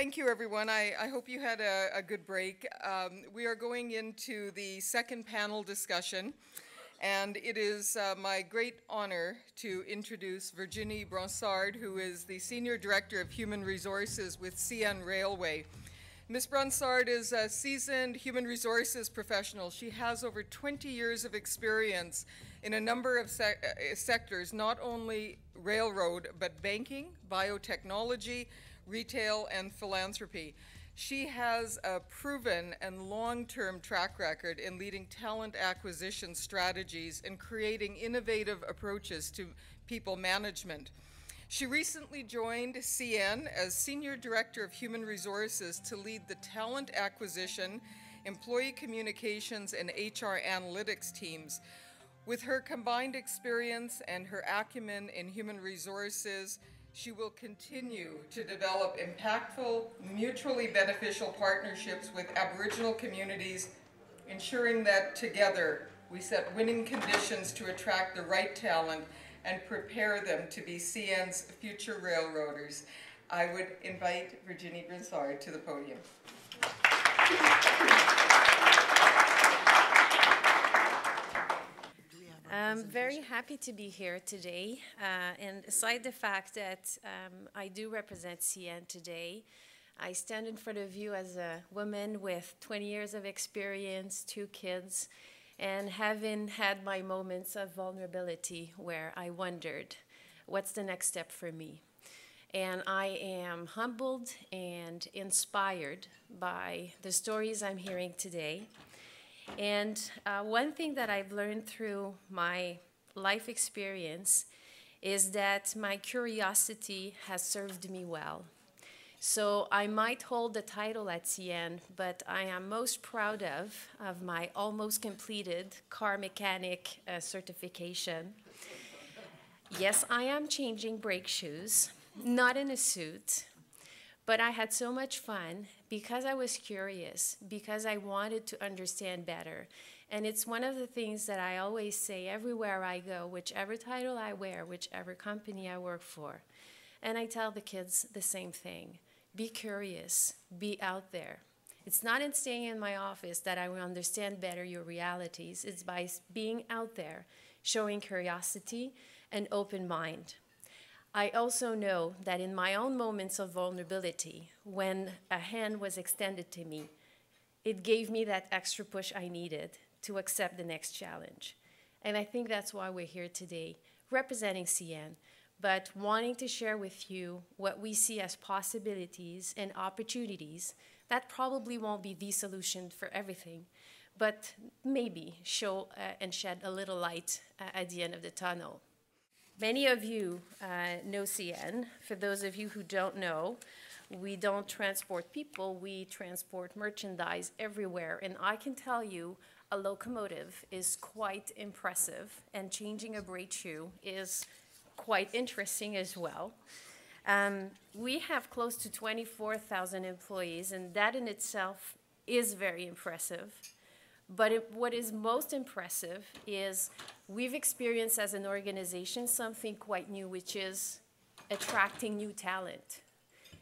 thank you, everyone. I hope you had a good break. We are going into the second panel discussion, and it is my great honor to introduce Virginie Bronsard, who is the Senior Director of Human Resources with CN Railway. Ms. Bronsard is a seasoned human resources professional. She has over 20 years of experience in a number of sectors, not only railroad, but banking, biotechnology, retail, and philanthropy. She has a proven and long-term track record in leading talent acquisition strategies and creating innovative approaches to people management. She recently joined CN as Senior Director of Human Resources to lead the talent acquisition, employee communications, and HR analytics teams. With her combined experience and her acumen in human resources, she will continue to develop impactful, mutually beneficial partnerships with Aboriginal communities, ensuring that together we set winning conditions to attract the right talent and prepare them to be CN's future railroaders. I would invite Virginie Bronsard to the podium. I'm very happy to be here today, and aside the fact that I do represent CN today, I stand in front of you as a woman with 20 years of experience, 2 kids, and having had my moments of vulnerability where I wondered, what's the next step for me? And I am humbled and inspired by the stories I'm hearing today. And one thing that I've learned through my life experience is that my curiosity has served me well. So I might hold the title at CN, but I am most proud of my almost completed car mechanic certification. Yes, I am changing brake shoes, not in a suit, but I had so much fun because I was curious, because I wanted to understand better. And it's one of the things that I always say everywhere I go, whichever title I wear, whichever company I work for. And I tell the kids the same thing. Be curious, be out there. It's not in staying in my office that I will understand better your realities. It's by being out there, showing curiosity and open mind. I also know that in my own moments of vulnerability, when a hand was extended to me, it gave me that extra push I needed to accept the next challenge. And I think that's why we're here today, representing CN, but wanting to share with you what we see as possibilities and opportunities that probably won't be the solution for everything, but maybe show and shed a little light at the end of the tunnel. Many of you know CN. For those of you who don't know, we don't transport people, we transport merchandise everywhere. And I can tell you, a locomotive is quite impressive, and changing a brake shoe is quite interesting as well. We have close to 24,000 employees, and that in itself is very impressive. But what is most impressive is we've experienced as an organization something quite new, which is attracting new talent.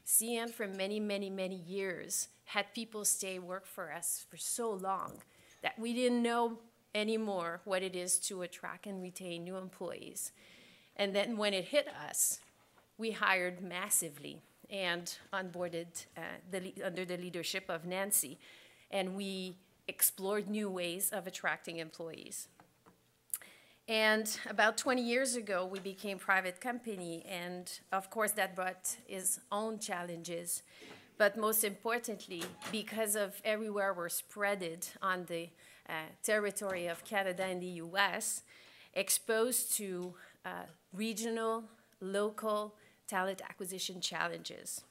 CN for many, many, many years had people stay work for us for so long that we didn't know anymore what it is to attract and retain new employees. And then when it hit us, we hired massively and onboarded under the leadership of Nancy, and we explored new ways of attracting employees. And about 20 years ago, we became a private company, and of course that brought its own challenges. But most importantly, because of everywhere we're spreaded on the territory of Canada and the US, exposed to regional, local talent acquisition challenges.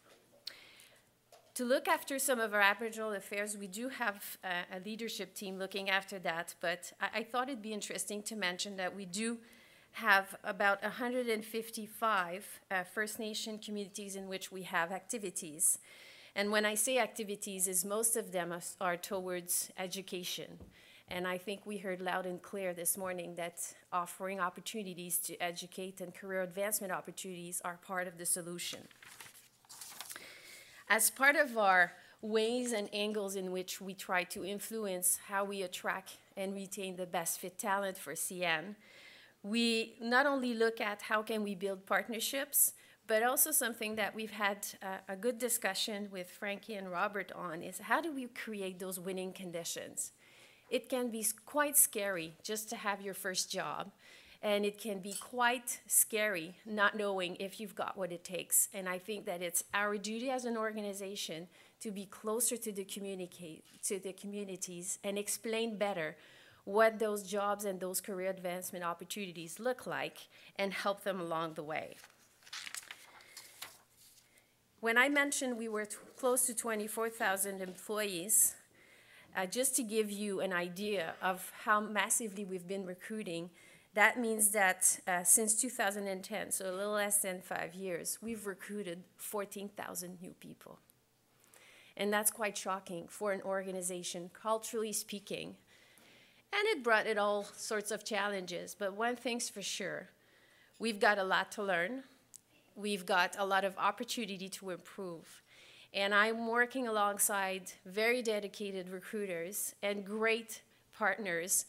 To look after some of our Aboriginal affairs, we do have a leadership team looking after that, but I thought it'd be interesting to mention that we do have about 155 First Nation communities in which we have activities. And when I say activities, is most of them are towards education. And I think we heard loud and clear this morning that offering opportunities to educate and career advancement opportunities are part of the solution. As part of our ways and angles in which we try to influence how we attract and retain the best fit talent for CN, we not only look at how can we build partnerships, but also something that we've had a good discussion with Frankie and Robert on is how do we create those winning conditions? It can be quite scary just to have your first job, and it can be quite scary not knowing if you've got what it takes. And I think that it's our duty as an organization to be closer to the communities and explain better what those jobs and those career advancement opportunities look like and help them along the way. When I mentioned we were close to 24,000 employees, just to give you an idea of how massively we've been recruiting, that means that since 2010, so a little less than 5 years, we've recruited 14,000 new people. And that's quite shocking for an organization, culturally speaking. And it brought it all sorts of challenges, but one thing's for sure, we've got a lot to learn. We've got a lot of opportunity to improve. And I'm working alongside very dedicated recruiters and great partners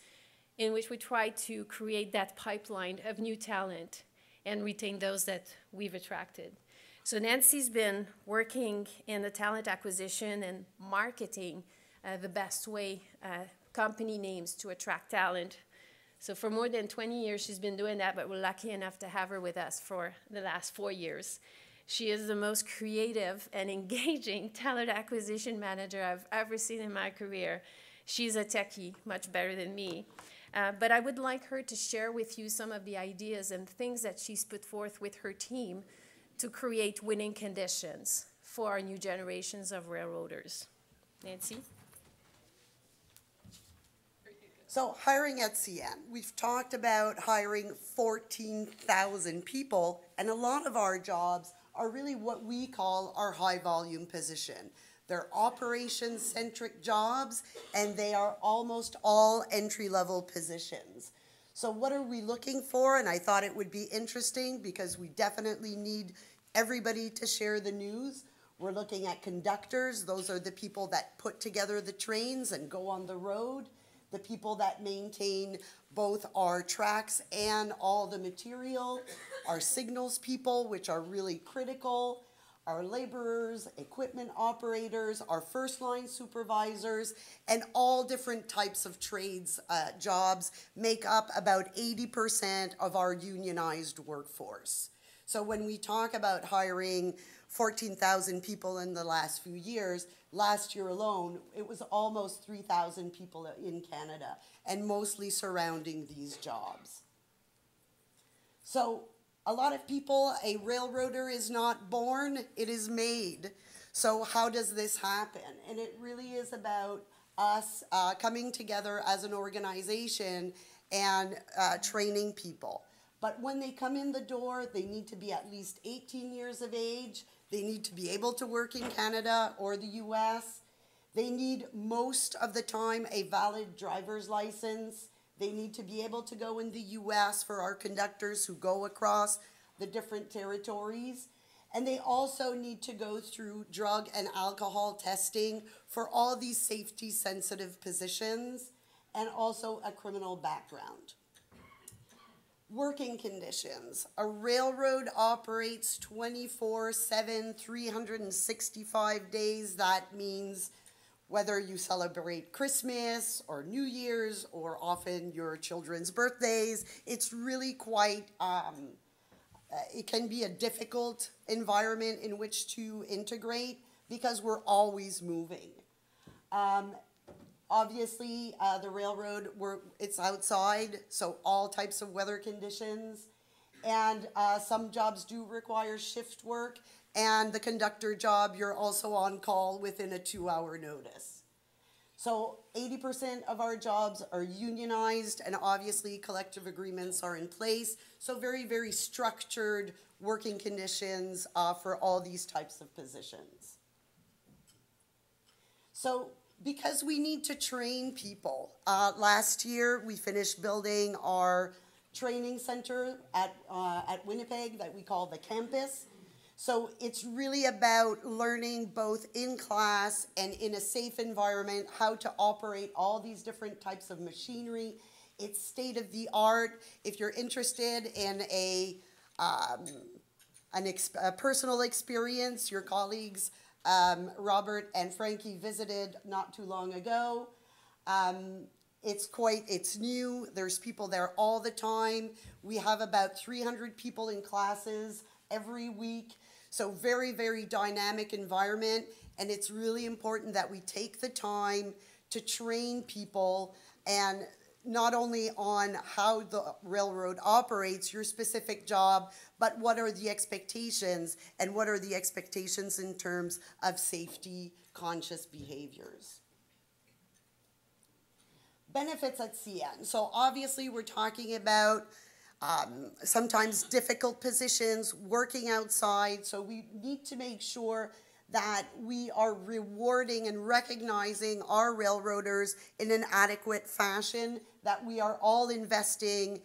in which we try to create that pipeline of new talent and retain those that we've attracted. So Nancy's been working in the talent acquisition and marketing the best way company names to attract talent. So for more than 20 years, she's been doing that, but we're lucky enough to have her with us for the last 4 years. She is the most creative and engaging talent acquisition manager I've ever seen in my career. She's a techie, much better than me. But I would like her to share with you some of the ideas and things that she's put forth with her team to create winning conditions for our new generations of railroaders. Nancy? So hiring at CN, we've talked about hiring 14,000 people, and a lot of our jobs are really what we call our high volume position. They're operations-centric jobs, and they are almost all entry-level positions. So what are we looking for? And I thought it would be interesting because we definitely need everybody to share the news. We're looking at conductors. Those are the people that put together the trains and go on the road. The people that maintain both our tracks and all the material, our signals people, which are really critical, our laborers, equipment operators, our first line supervisors, and all different types of trades jobs make up about 80% of our unionized workforce. So when we talk about hiring 14,000 people in the last few years, last year alone, it was almost 3,000 people in Canada, and mostly surrounding these jobs. So a lot of people, a railroader is not born, it is made. So how does this happen? And it really is about us coming together as an organization and training people. But when they come in the door, they need to be at least 18 years of age. They need to be able to work in Canada or the US. They need most of the time a valid driver's license. They need to be able to go in the US for our conductors who go across the different territories. And they also need to go through drug and alcohol testing for all these safety sensitive positions, and also a criminal background. Working conditions. A railroad operates 24/7, 365 days. That means whether you celebrate Christmas or New Year's or often your children's birthdays, it's really quite, it can be a difficult environment in which to integrate because we're always moving. Obviously, the railroad, it's outside, so all types of weather conditions. And some jobs do require shift work. And the conductor job, you're also on call within a 2-hour notice. So 80% of our jobs are unionized, and obviously collective agreements are in place. So very, very structured working conditions for all these types of positions. So because we need to train people. Last year, we finished building our training center at Winnipeg that we call the campus. So it's really about learning both in class and in a safe environment how to operate all these different types of machinery. It's state of the art. If you're interested in a personal experience, your colleagues Robert and Frankie visited not too long ago. It's new. There's people there all the time. We have about 300 people in classes every week. So very, very dynamic environment. And it's really important that we take the time to train people, and not only on how the railroad operates, your specific job, but what are the expectations, and what are the expectations in terms of safety conscious behaviors. Benefits at CN. So obviously we're talking about sometimes difficult positions, working outside, so we need to make sure that we are rewarding and recognizing our railroaders in an adequate fashion, that we are all investing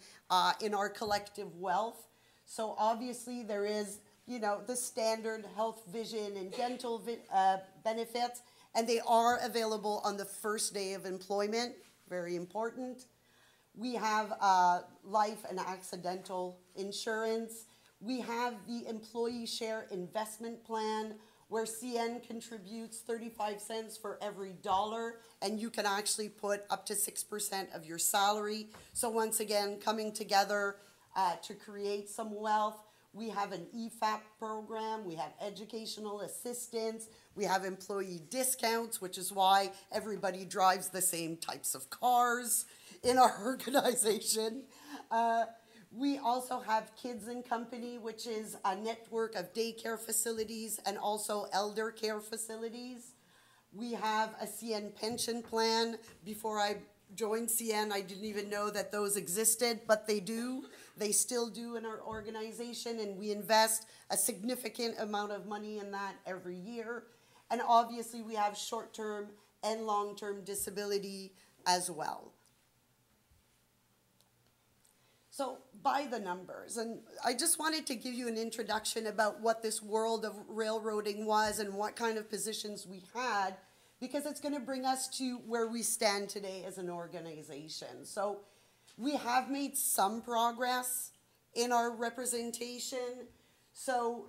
in our collective wealth. So obviously there is, the standard health, vision, and dental benefits, and they are available on the first day of employment, very important. We have life and accidental insurance. We have the employee share investment plan, where CN contributes 35 cents for every $1, and you can actually put up to 6% of your salary. So once again, coming together to create some wealth. We have an EFAP program, we have educational assistance, we have employee discounts, which is why everybody drives the same types of cars in our organization. We also have Kids and Company, which is a network of daycare facilities and also elder care facilities. We have a CN pension plan. Before I joined CN, I didn't even know that those existed, but they do. They still do in our organization, and we invest a significant amount of money in that every year. And obviously we have short-term and long-term disability as well. So by the numbers, and I just wanted to give you an introduction about what this world of railroading was and what kind of positions we had, because it's going to bring us to where we stand today as an organization. So we have made some progress in our representation. So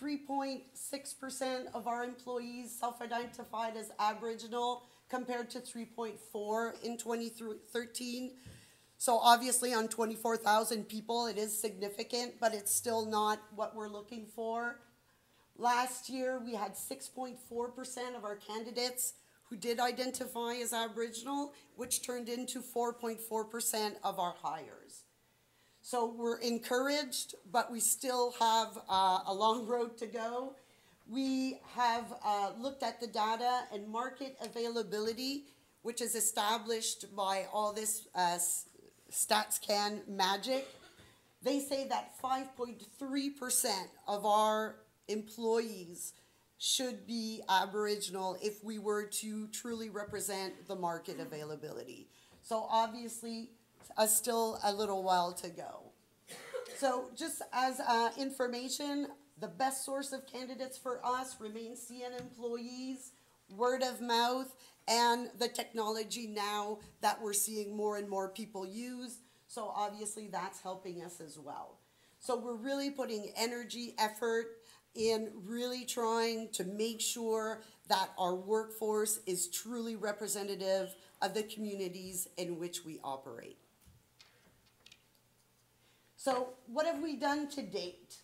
3.6% of our employees self-identified as Aboriginal, compared to 3.4% in 2013. So obviously on 24,000 people, it is significant, but it's still not what we're looking for. Last year, we had 6.4% of our candidates who did identify as Aboriginal, which turned into 4.4% of our hires. So we're encouraged, but we still have a long road to go. We have looked at the data, and market availability, which is established by all this StatsCan magic. They say that 5.3% of our employees should be Aboriginal if we were to truly represent the market availability. So obviously, still a little while to go. So just as information, the best source of candidates for us remains CN employees, word of mouth, and the technology now that we're seeing more and more people use. So obviously that's helping us as well. So we're really putting energy, effort in really trying to make sure that our workforce is truly representative of the communities in which we operate. So what have we done to date?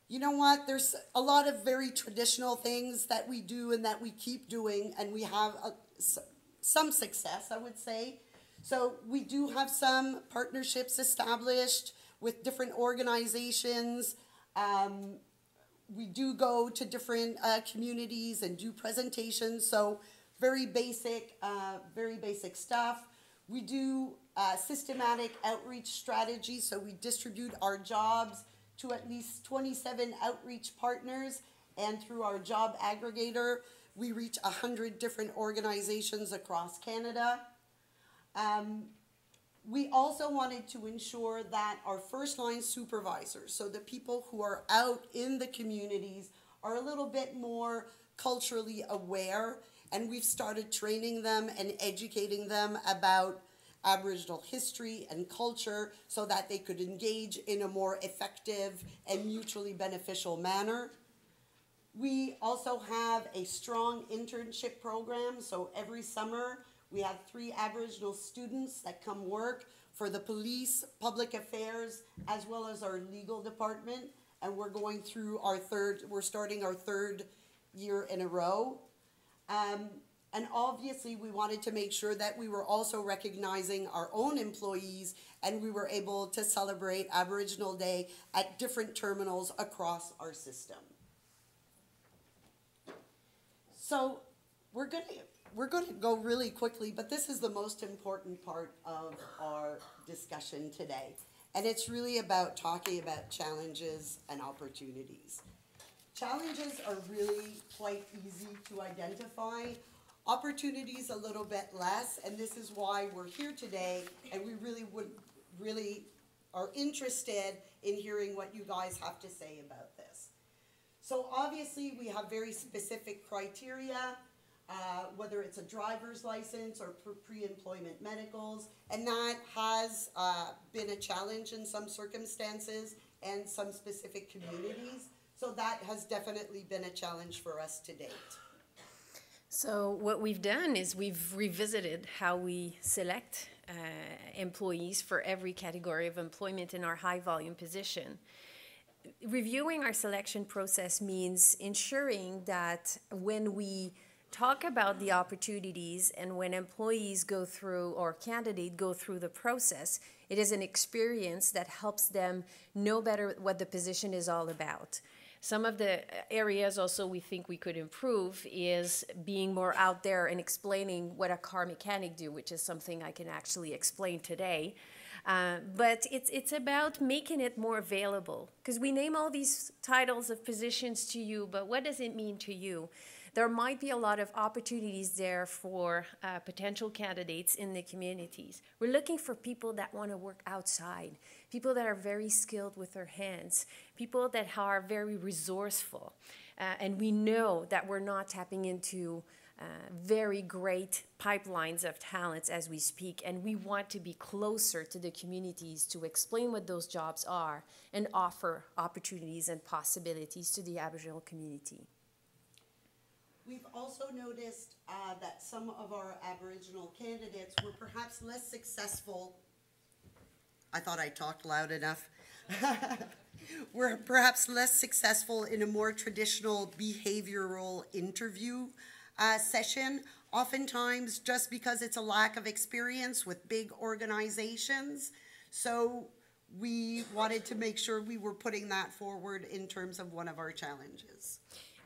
You know what, there's a lot of very traditional things that we do and that we keep doing, and we have some success, I would say. So we do have some partnerships established with different organizations. We do go to different communities and do presentations, so very basic stuff. We do systematic outreach strategies, so we distribute our jobs to at least 27 outreach partners, and through our job aggregator, we reach 100 different organizations across Canada. We also wanted to ensure that our first line supervisors, so the people who are out in the communities, are a little bit more culturally aware, and we've started training them and educating them about Aboriginal history and culture so that they could engage in a more effective and mutually beneficial manner. We also have a strong internship program, so every summer we have 3 Aboriginal students that come work for the police, public affairs, as well as our legal department, and we're starting our 3rd year in a row. And obviously we wanted to make sure that we were also recognizing our own employees, and we were able to celebrate Aboriginal Day at different terminals across our system. So we're going to go really quickly, but this is the most important part of our discussion today. And it's really about talking about challenges and opportunities. Challenges are really quite easy to identify. Opportunities a little bit less, and this is why we're here today, and we really are interested in hearing what you guys have to say about this. So obviously we have very specific criteria, whether it's a driver's license or pre-employment medicals, and that has been a challenge in some circumstances and some specific communities. So that has definitely been a challenge for us to date. So what we've done is we've revisited how we select employees for every category of employment in our high volume position. Reviewing our selection process means ensuring that when we talk about the opportunities and when employees go through or candidates go through the process, it is an experience that helps them know better what the position is all about. Some of the areas also we think we could improve is being more out there and explaining what a car mechanic do, which is something I can actually explain today. But it's about making it more available, because we name all these titles of positions to you, but what does it mean to you? There might be a lot of opportunities there for potential candidates in the communities. We're looking for people that want to work outside, people that are very skilled with their hands, people that are very resourceful. And we know that we're not tapping into very great pipelines of talents as we speak, and we want to be closer to the communities to explain what those jobs are and offer opportunities and possibilities to the Aboriginal community. We've also noticed that some of our Aboriginal candidates were perhaps less successful. I thought I talked loud enough. Were perhaps less successful in a more traditional behavioral interview session, oftentimes just because it's a lack of experience with big organizations. So we wanted to make sure we were putting that forward in terms of one of our challenges.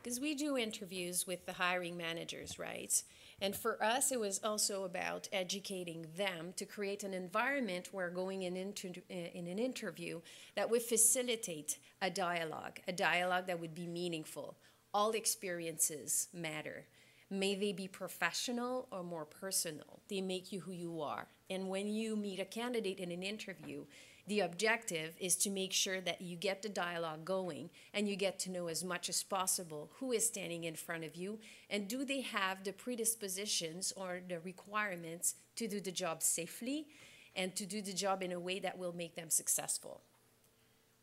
Because we do interviews with the hiring managers, right? And for us, it was also about educating them to create an environment where going in an interview that would facilitate a dialogue that would be meaningful. All experiences matter. May they be professional or more personal. They make you who you are. And when you meet a candidate in an interview, the objective is to make sure that you get the dialogue going and you get to know as much as possible who is standing in front of you and do they have the predispositions or the requirements to do the job safely and to do the job in a way that will make them successful.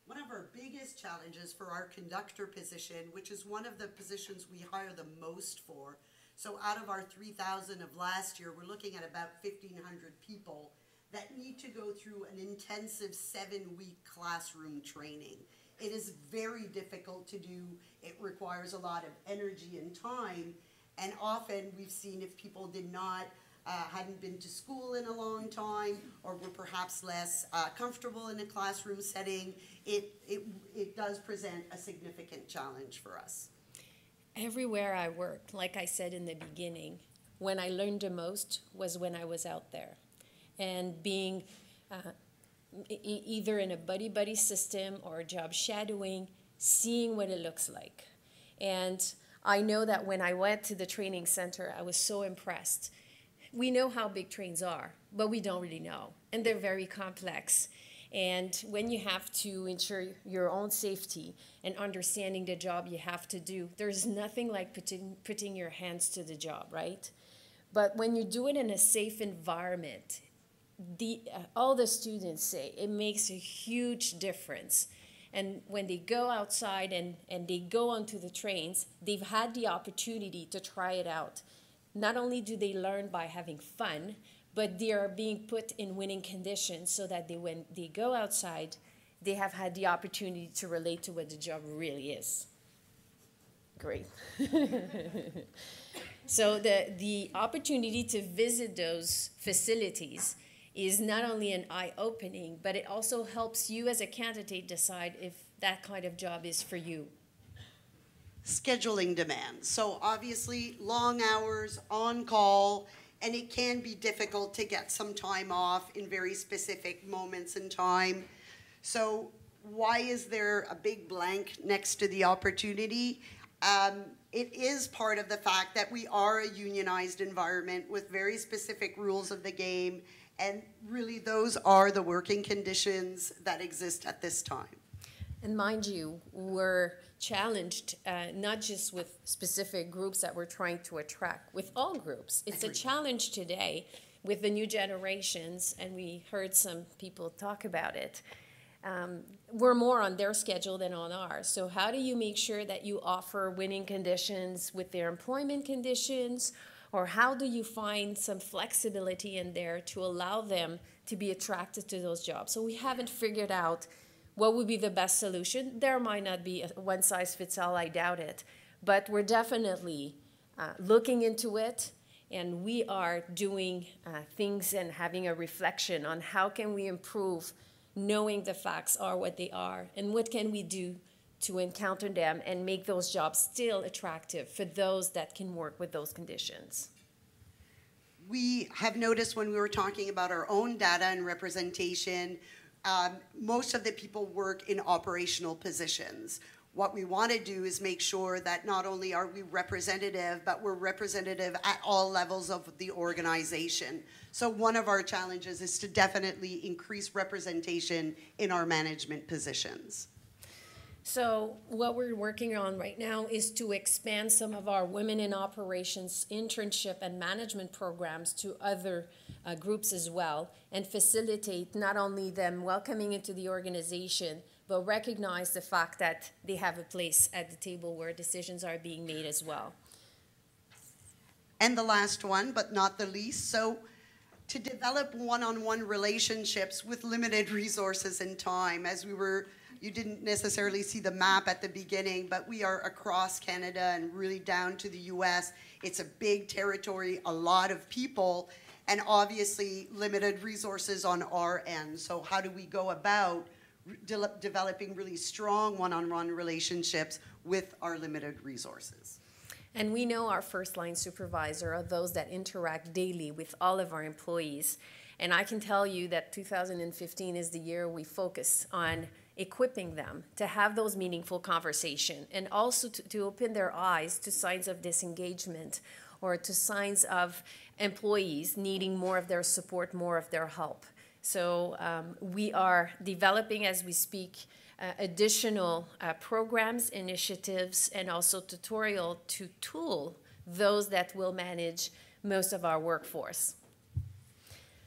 One of our biggest challenges for our conductor position, which is one of the positions we hire the most for, so out of our 3,000 of last year, we're looking at about 1,500 people that need to go through an intensive 7-week classroom training. It is very difficult to do. It requires a lot of energy and time. And often we've seen if people hadn't been to school in a long time or were perhaps less comfortable in a classroom setting, it does present a significant challenge for us. Everywhere I worked, like I said in the beginning, when I learned the most was when I was out there. And being either in a buddy-buddy system or job shadowing, seeing what it looks like. And I know that when I went to the training center, I was so impressed. we know how big trains are, but we don't really know. And they're very complex. And when you have to ensure your own safety and understanding the job you have to do, there's nothing like putting your hands to the job, right? But when you do it in a safe environment, all the students say it makes a huge difference. And when they go outside and they go onto the trains, they've had the opportunity to try it out. Not only do they learn by having fun, but they are being put in winning conditions so that when they go outside, they have had the opportunity to relate to what the job really is. Great. So the opportunity to visit those facilities is not only an eye-opening, but it also helps you as a candidate decide if that kind of job is for you. Scheduling demands. So obviously long hours, on call, and it can be difficult to get some time off in very specific moments in time. So why is there a big blank next to the opportunity? It is part of the fact that we are a unionized environment with very specific rules of the game, and really those are the working conditions that exist at this time. And mind you, we're challenged not just with specific groups that we're trying to attract, with all groups. It's a challenge today with the new generations, and we heard some people talk about it. We're more on their schedule than on ours. So how do you make sure that you offer winning conditions with their employment conditions? Or how do you find some flexibility in there to allow them to be attracted to those jobs? So we haven't figured out what would be the best solution. There might not be a one-size-fits-all, I doubt it. But we're definitely looking into it, and we are doing things and having a reflection on how can we improve knowing the facts are what they are, and what can we do to encounter them and make those jobs still attractive for those that can work with those conditions. We have noticed when we were talking about our own data and representation, most of the people work in operational positions. What we want to do is make sure that not only are we representative, but we're representative at all levels of the organization. So one of our challenges is to definitely increase representation in our management positions. So what we're working on right now is to expand some of our Women in Operations internship and management programs to other groups as well, and facilitate not only them welcoming into the organization, but recognize the fact that they have a place at the table where decisions are being made as well. And the last one, but not the least, so to develop one-on-one relationships with limited resources and time. As you didn't necessarily see the map at the beginning, but we are across Canada and really down to the US. It's a big territory, a lot of people, and obviously limited resources on our end. So how do we go about developing really strong one-on-one relationships with our limited resources? And we know our first line supervisor are those that interact daily with all of our employees. And I can tell you that 2015 is the year we focus on equipping them to have those meaningful conversations, and also to open their eyes to signs of disengagement or to signs of employees needing more of their support, more of their help. So we are developing as we speak additional programs, initiatives, and also tutorial to tool those that will manage most of our workforce.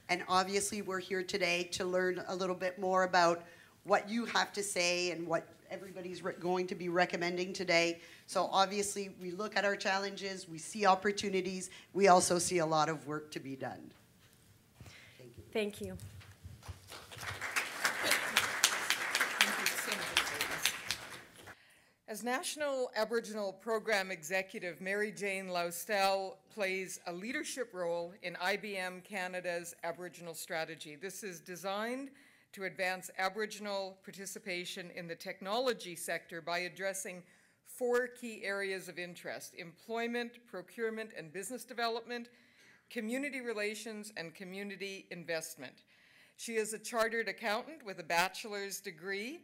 And obviously we're here today to learn a little bit more about what you have to say and what everybody's going to be recommending today. So obviously we look at our challenges, we see opportunities, we also see a lot of work to be done. Thank you. Thank you. As National Aboriginal Program Executive, Mary Jane Loustel plays a leadership role in IBM Canada's Aboriginal Strategy. This is designed to advance Aboriginal participation in the technology sector by addressing 4 key areas of interest: employment, procurement and business development, community relations, and community investment. She is a chartered accountant with a bachelor's degree.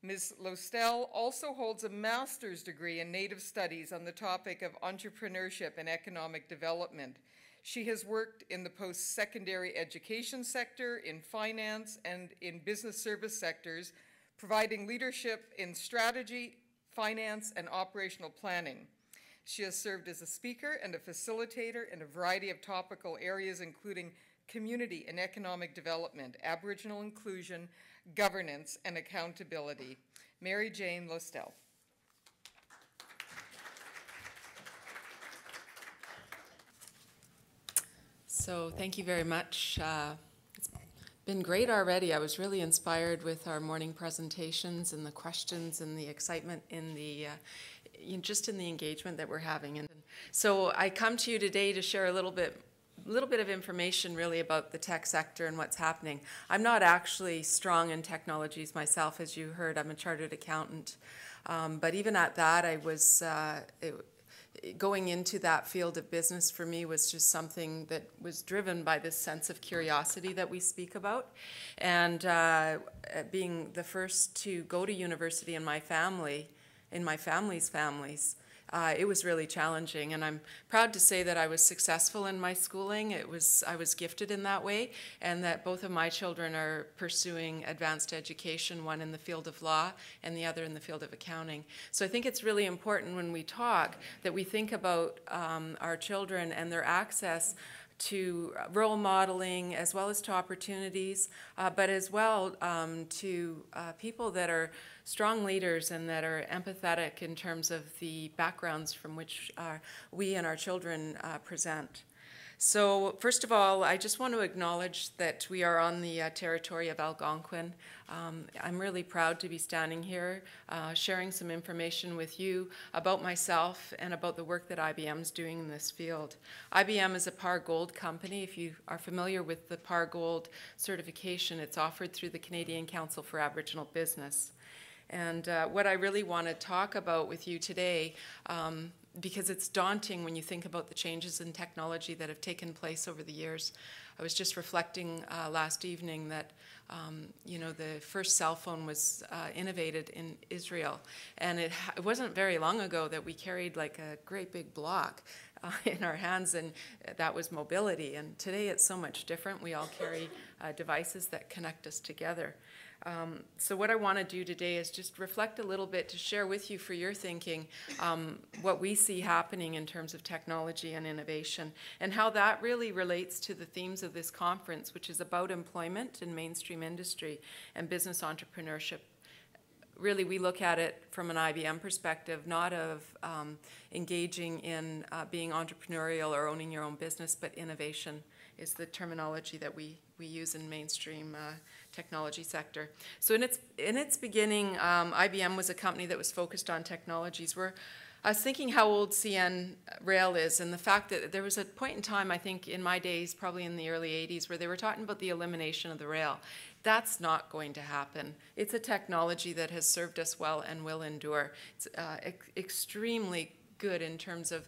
Ms. Loustel also holds a master's degree in Native Studies on the topic of entrepreneurship and economic development. She has worked in the post-secondary education sector, in finance, and in business service sectors, providing leadership in strategy, finance, and operational planning. She has served as a speaker and a facilitator in a variety of topical areas, including community and economic development, Aboriginal inclusion, governance, and accountability. Mary Jane Loustel. So thank you very much. It's been great already. I was really inspired with our morning presentations and the questions and the excitement in the just in the engagement that we're having. And so I come to you today to share a little bit of information really about the tech sector and what's happening. I'm not actually strong in technologies myself, as you heard. I'm a chartered accountant. But even at that, I was going into that field of business for me was just something that was driven by this sense of curiosity that we speak about. And being the first to go to university in my family, in my family's families, it was really challenging, and I'm proud to say that I was successful in my schooling. I was gifted in that way, and that both of my children are pursuing advanced education, one in the field of law and the other in the field of accounting. So I think it's really important when we talk that we think about our children and their access to role modeling as well as to opportunities, but as well to people that are strong leaders and that are empathetic in terms of the backgrounds from which we and our children present. So first of all, I just want to acknowledge that we are on the territory of Algonquin. I'm really proud to be standing here sharing some information with you about myself and about the work that IBM is doing in this field. IBM is a PAR Gold company. If you are familiar with the PAR Gold certification, it's offered through the Canadian Council for Aboriginal Business. And what I really want to talk about with you today, because it's daunting when you think about the changes in technology that have taken place over the years. I was just reflecting last evening that the first cell phone was innovated in Israel, and it wasn't very long ago that we carried like a great big block in our hands, and that was mobility. And today it's so much different. We all carry devices that connect us together. So what I want to do today is just reflect a little bit to share with you for your thinking what we see happening in terms of technology and innovation and how that really relates to the themes of this conference, which is about employment in mainstream industry and business entrepreneurship. Really, we look at it from an IBM perspective, not of engaging in being entrepreneurial or owning your own business, but innovation is the terminology that we use in mainstream technology sector. So in its beginning, IBM was a company that was focused on technologies. I was thinking how old CN Rail is, and the fact that there was a point in time, I think in my days, probably in the early 80s, where they were talking about the elimination of the rail. That's not going to happen. It's a technology that has served us well and will endure. It's extremely good in terms of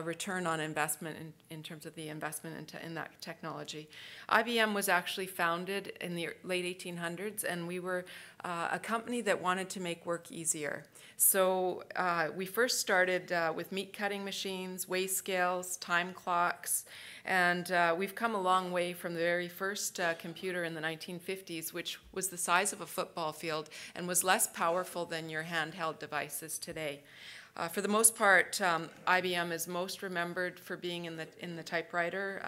return on investment, in terms of the investment in that technology. IBM was actually founded in the late 1800s, and we were a company that wanted to make work easier. So we first started with meat cutting machines, weigh scales, time clocks, and we've come a long way from the very first computer in the 1950s, which was the size of a football field and was less powerful than your handheld devices today. For the most part, IBM is most remembered for being in the typewriter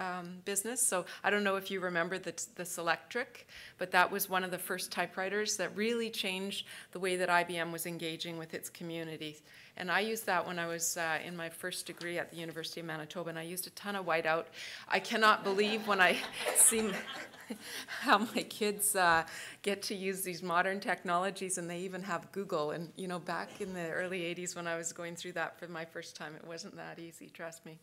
business. So I don't know if you remember the Selectric, but that was one of the first typewriters that really changed the way that IBM was engaging with its community. And I used that when I was in my first degree at the University of Manitoba, and I used a ton of whiteout. I cannot believe when I see how my kids get to use these modern technologies, and they even have Google. And back in the early 80s when I was going through that for my first time, it wasn't that easy, trust me.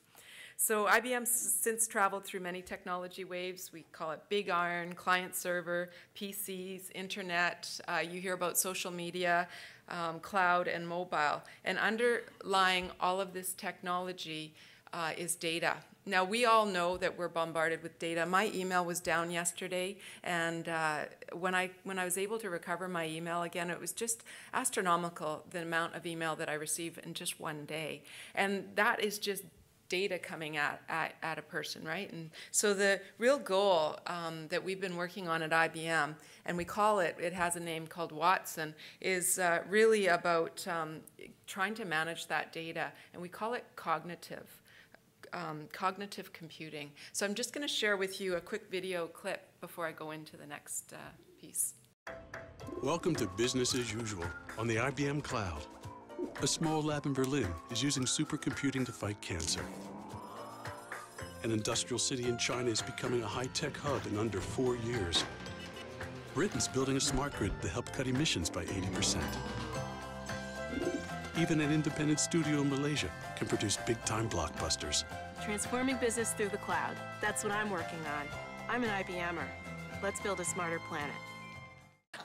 So IBM's since traveled through many technology waves. We call it big iron, client server, PCs, internet. You hear about social media, cloud, and mobile. And underlying all of this technology is data. Now, we all know that we're bombarded with data. My email was down yesterday, and when I was able to recover my email again, it was just astronomical, the amount of email that I received in just one day. And that is just data coming at a person, right? And so the real goal that we've been working on at IBM, and we call it, it has a name called Watson, is really about trying to manage that data, and we call it cognitive computing. So I'm just going to share with you a quick video clip before I go into the next piece. Welcome to business as usual on the IBM cloud. A small lab in Berlin is using supercomputing to fight cancer. An industrial city in China is becoming a high-tech hub in under 4 years. Britain's building a smart grid to help cut emissions by 80%. Even an independent studio in Malaysia can produce big-time blockbusters. Transforming business through the cloud. That's what I'm working on. I'm an IBMer. Let's build a smarter planet.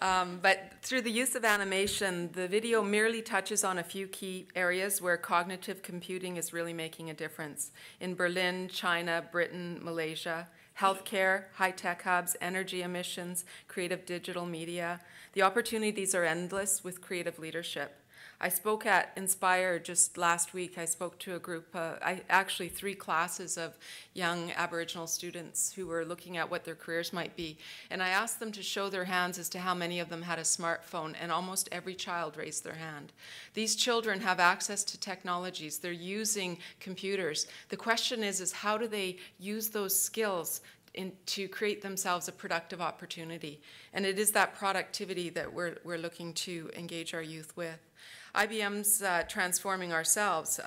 But through the use of animation, the video merely touches on a few key areas where cognitive computing is really making a difference. In Berlin, China, Britain, Malaysia, healthcare, high-tech hubs, energy emissions, creative digital media. The opportunities are endless with creative leadership. I spoke at Inspire just last week. I spoke to a group, actually 3 classes of young Aboriginal students who were looking at what their careers might be. And I asked them to show their hands as to how many of them had a smartphone, and almost every child raised their hand. These children have access to technologies. They're using computers. The question is how do they use those skills to create themselves a productive opportunity? And it is that productivity that we're looking to engage our youth with. IBM's transforming ourselves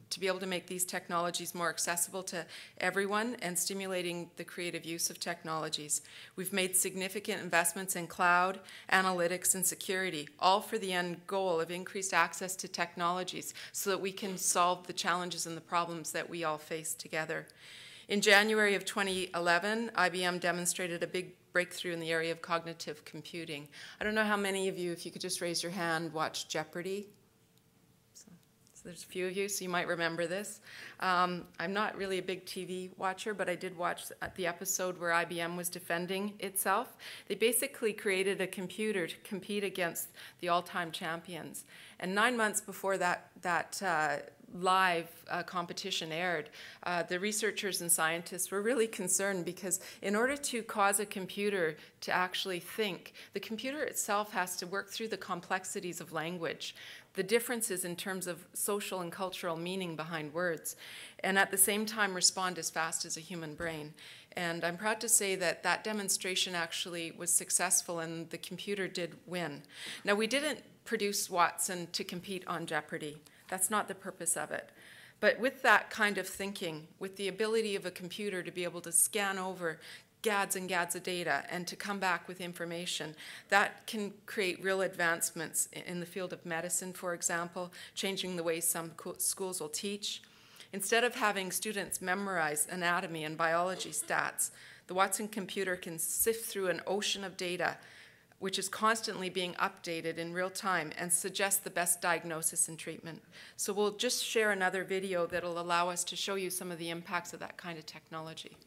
to be able to make these technologies more accessible to everyone and stimulating the creative use of technologies. We've made significant investments in cloud, analytics, and security, all for the end goal of increased access to technologies so that we can solve the challenges and the problems that we all face together. In January of 2011, IBM demonstrated a big breakthrough in the area of cognitive computing. I don't know how many of you, if you could just raise your hand, watched Jeopardy. So there's a few of you, so you might remember this. I'm not really a big TV watcher, but I did watch the episode where IBM was defending itself. They basically created a computer to compete against the all-time champions. And 9 months before that live competition aired, the researchers and scientists were really concerned because in order to cause a computer to actually think, the computer itself has to work through the complexities of language, the differences in terms of social and cultural meaning behind words, and at the same time respond as fast as a human brain. And I'm proud to say that that demonstration actually was successful and the computer did win. Now, we didn't produce Watson to compete on Jeopardy. That's not the purpose of it. But with that kind of thinking, with the ability of a computer to be able to scan over gads and gads of data and to come back with information, that can create real advancements in the field of medicine, for example, changing the way some schools will teach. Instead of having students memorize anatomy and biology stats, the Watson computer can sift through an ocean of data which is constantly being updated in real time and suggest the best diagnosis and treatment. So we'll just share another video that'll allow us to show you some of the impacts of that kind of technology.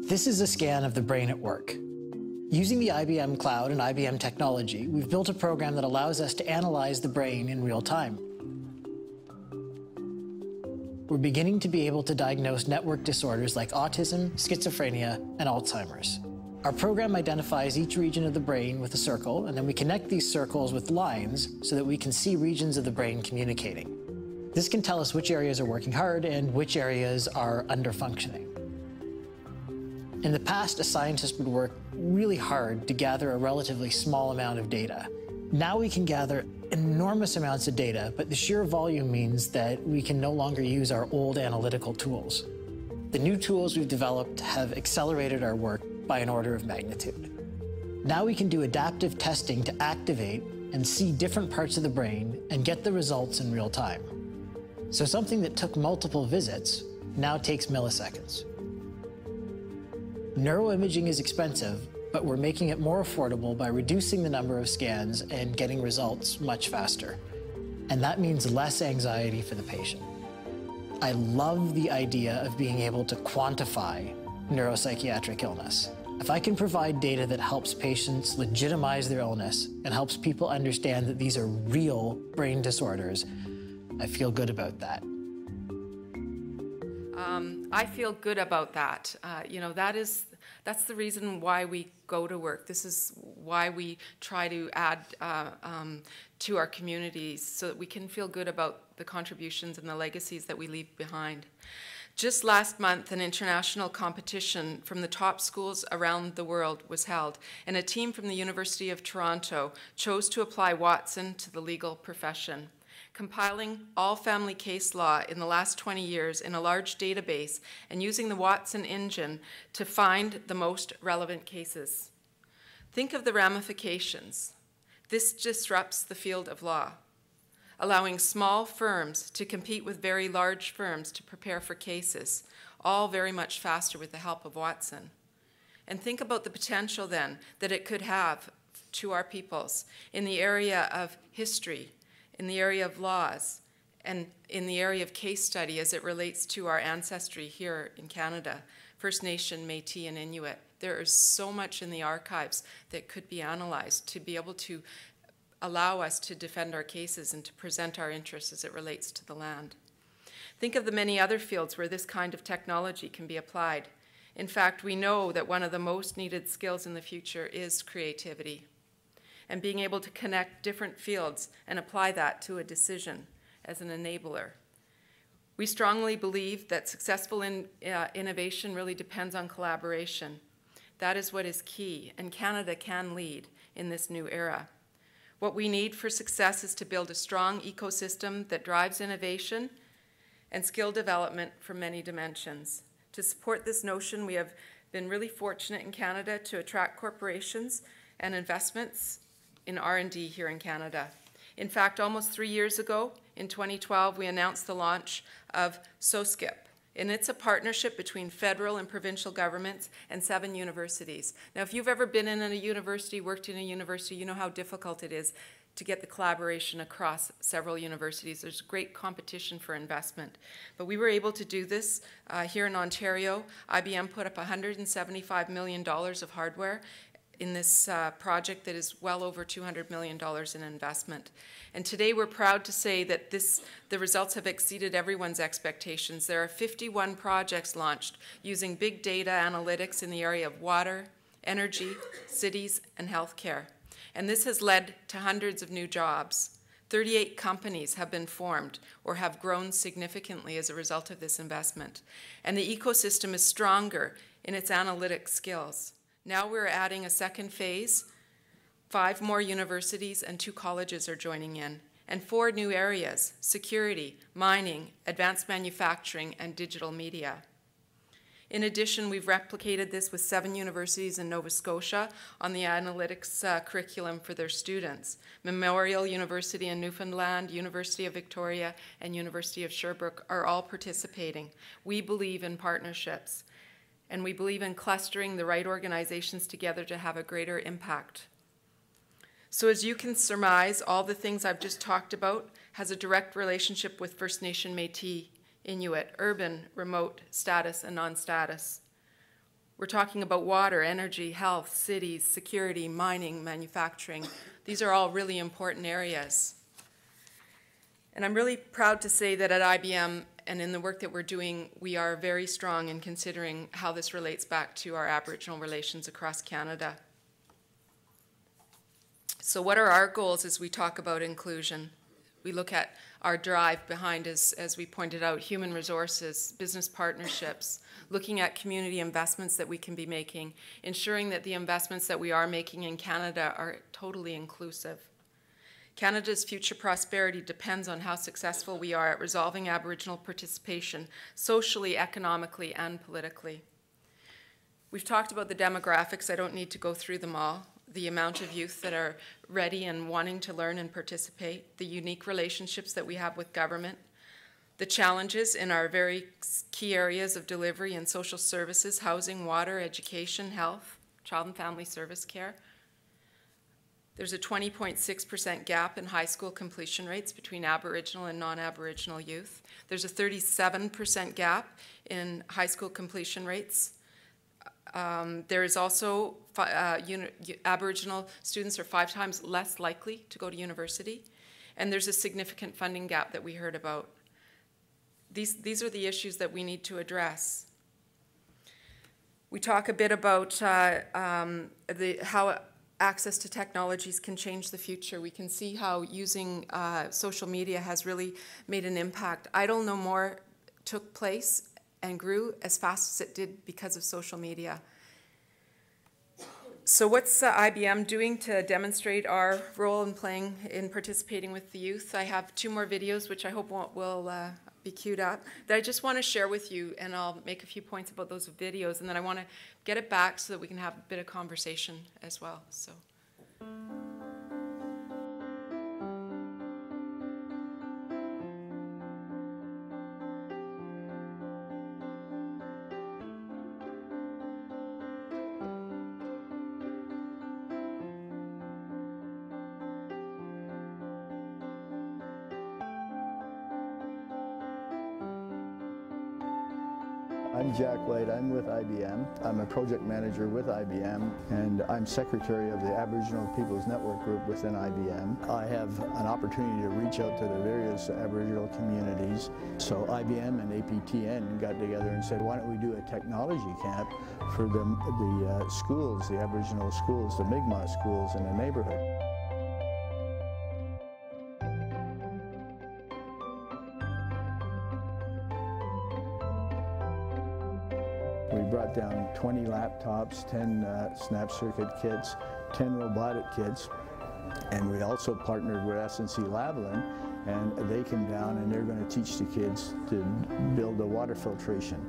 This is a scan of the brain at work. Using the IBM cloud and IBM technology, we've built a program that allows us to analyze the brain in real time. We're beginning to be able to diagnose network disorders like autism, schizophrenia, and Alzheimer's. Our program identifies each region of the brain with a circle, and then we connect these circles with lines so that we can see regions of the brain communicating. This can tell us which areas are working hard and which areas are under-functioning. In the past, a scientist would work really hard to gather a relatively small amount of data. Now we can gather enormous amounts of data, but the sheer volume means that we can no longer use our old analytical tools. The new tools we've developed have accelerated our work by an order of magnitude. Now we can do adaptive testing to activate and see different parts of the brain and get the results in real time. So something that took multiple visits now takes milliseconds. Neuroimaging is expensive, but we're making it more affordable by reducing the number of scans and getting results much faster. And that means less anxiety for the patient. I love the idea of being able to quantify neuropsychiatric illness. If I can provide data that helps patients legitimize their illness and helps people understand that these are real brain disorders, I feel good about that. I feel good about that. You know, that's the reason why we go to work. This is why we try to add to our communities so that we can feel good about the contributions and the legacies that we leave behind. Just last month, an international competition from the top schools around the world was held, and a team from the University of Toronto chose to apply Watson to the legal profession, compiling all family case law in the last 20 years in a large database and using the Watson engine to find the most relevant cases. Think of the ramifications. This disrupts the field of law, allowing small firms to compete with very large firms to prepare for cases, all very much faster with the help of Watson. And think about the potential then that it could have to our peoples in the area of history, in the area of laws, and in the area of case study as it relates to our ancestry here in Canada, First Nation, Métis, and Inuit. There is so much in the archives that could be analyzed to be able to allow us to defend our cases and to present our interests as it relates to the land. Think of the many other fields where this kind of technology can be applied. In fact, we know that one of the most needed skills in the future is creativity, and being able to connect different fields and apply that to a decision as an enabler. We strongly believe that successful innovation really depends on collaboration. That is what is key, and Canada can lead in this new era. What we need for success is to build a strong ecosystem that drives innovation and skill development from many dimensions. To support this notion, we have been really fortunate in Canada to attract corporations and investments in R&D here in Canada. In fact, almost 3 years ago, in 2012, we announced the launch of SOSCIP, and it's a partnership between federal and provincial governments and 7 universities. Now, if you've ever been in a university, worked in a university, you know how difficult it is to get the collaboration across several universities. There's great competition for investment. But we were able to do this here in Ontario. IBM put up $175 million of hardware in this project that is well over $200 million in investment. And today we're proud to say that the results have exceeded everyone's expectations. There are 51 projects launched using big data analytics in the area of water, energy, cities, and healthcare. And this has led to hundreds of new jobs. 38 companies have been formed or have grown significantly as a result of this investment. And the ecosystem is stronger in its analytic skills. Now we're adding a second phase. 5 more universities and 2 colleges are joining in, and 4 new areas: security, mining, advanced manufacturing, and digital media. In addition, we've replicated this with 7 universities in Nova Scotia on the analytics curriculum for their students. Memorial University in Newfoundland, University of Victoria, and University of Sherbrooke are all participating. We believe in partnerships, and we believe in clustering the right organizations together to have a greater impact. So as you can surmise, all the things I've just talked about has a direct relationship with First Nation, Métis, Inuit, urban, remote, status, and non-status. We're talking about water, energy, health, cities, security, mining, manufacturing. These are all really important areas. And I'm really proud to say that at IBM and in the work that we're doing, we are very strong in considering how this relates back to our Aboriginal relations across Canada. So what are our goals as we talk about inclusion? We look at our drive behind, as we pointed out, human resources, business partnerships, looking at community investments that we can be making, ensuring that the investments that we are making in Canada are totally inclusive. Canada's future prosperity depends on how successful we are at resolving Aboriginal participation socially, economically, and politically. We've talked about the demographics. I don't need to go through them all. The amount of youth that are ready and wanting to learn and participate, the unique relationships that we have with government, the challenges in our very key areas of delivery and social services, housing, water, education, health, child and family service care. There's a 20.6% gap in high school completion rates between Aboriginal and non-Aboriginal youth. There's a 37% gap in high school completion rates. There is also, Aboriginal students are 5 times less likely to go to university. And there's a significant funding gap that we heard about. These are the issues that we need to address. We talk a bit about how access to technologies can change the future. We can see how using social media has really made an impact. Idle No More took place and grew as fast as it did because of social media. So what's IBM doing to demonstrate our role in participating with the youth? I have 2 more videos, which I hope will be queued up, that I just want to share with you, and I'll make a few points about those videos, and then I want to get it back so that we can have a bit of conversation as well. So. I'm Jack White. I'm with IBM. I'm a project manager with IBM, and I'm secretary of the Aboriginal Peoples Network Group within IBM. I have an opportunity to reach out to the various Aboriginal communities. So IBM and APTN got together and said, why don't we do a technology camp for the schools, the Aboriginal schools, the Mi'kmaq schools in the neighborhood. We brought down 20 laptops, 10 snap circuit kits, 10 robotic kits, and we also partnered with SNC-Lavalin, and they came down and they're going to teach the kids to build a water filtration.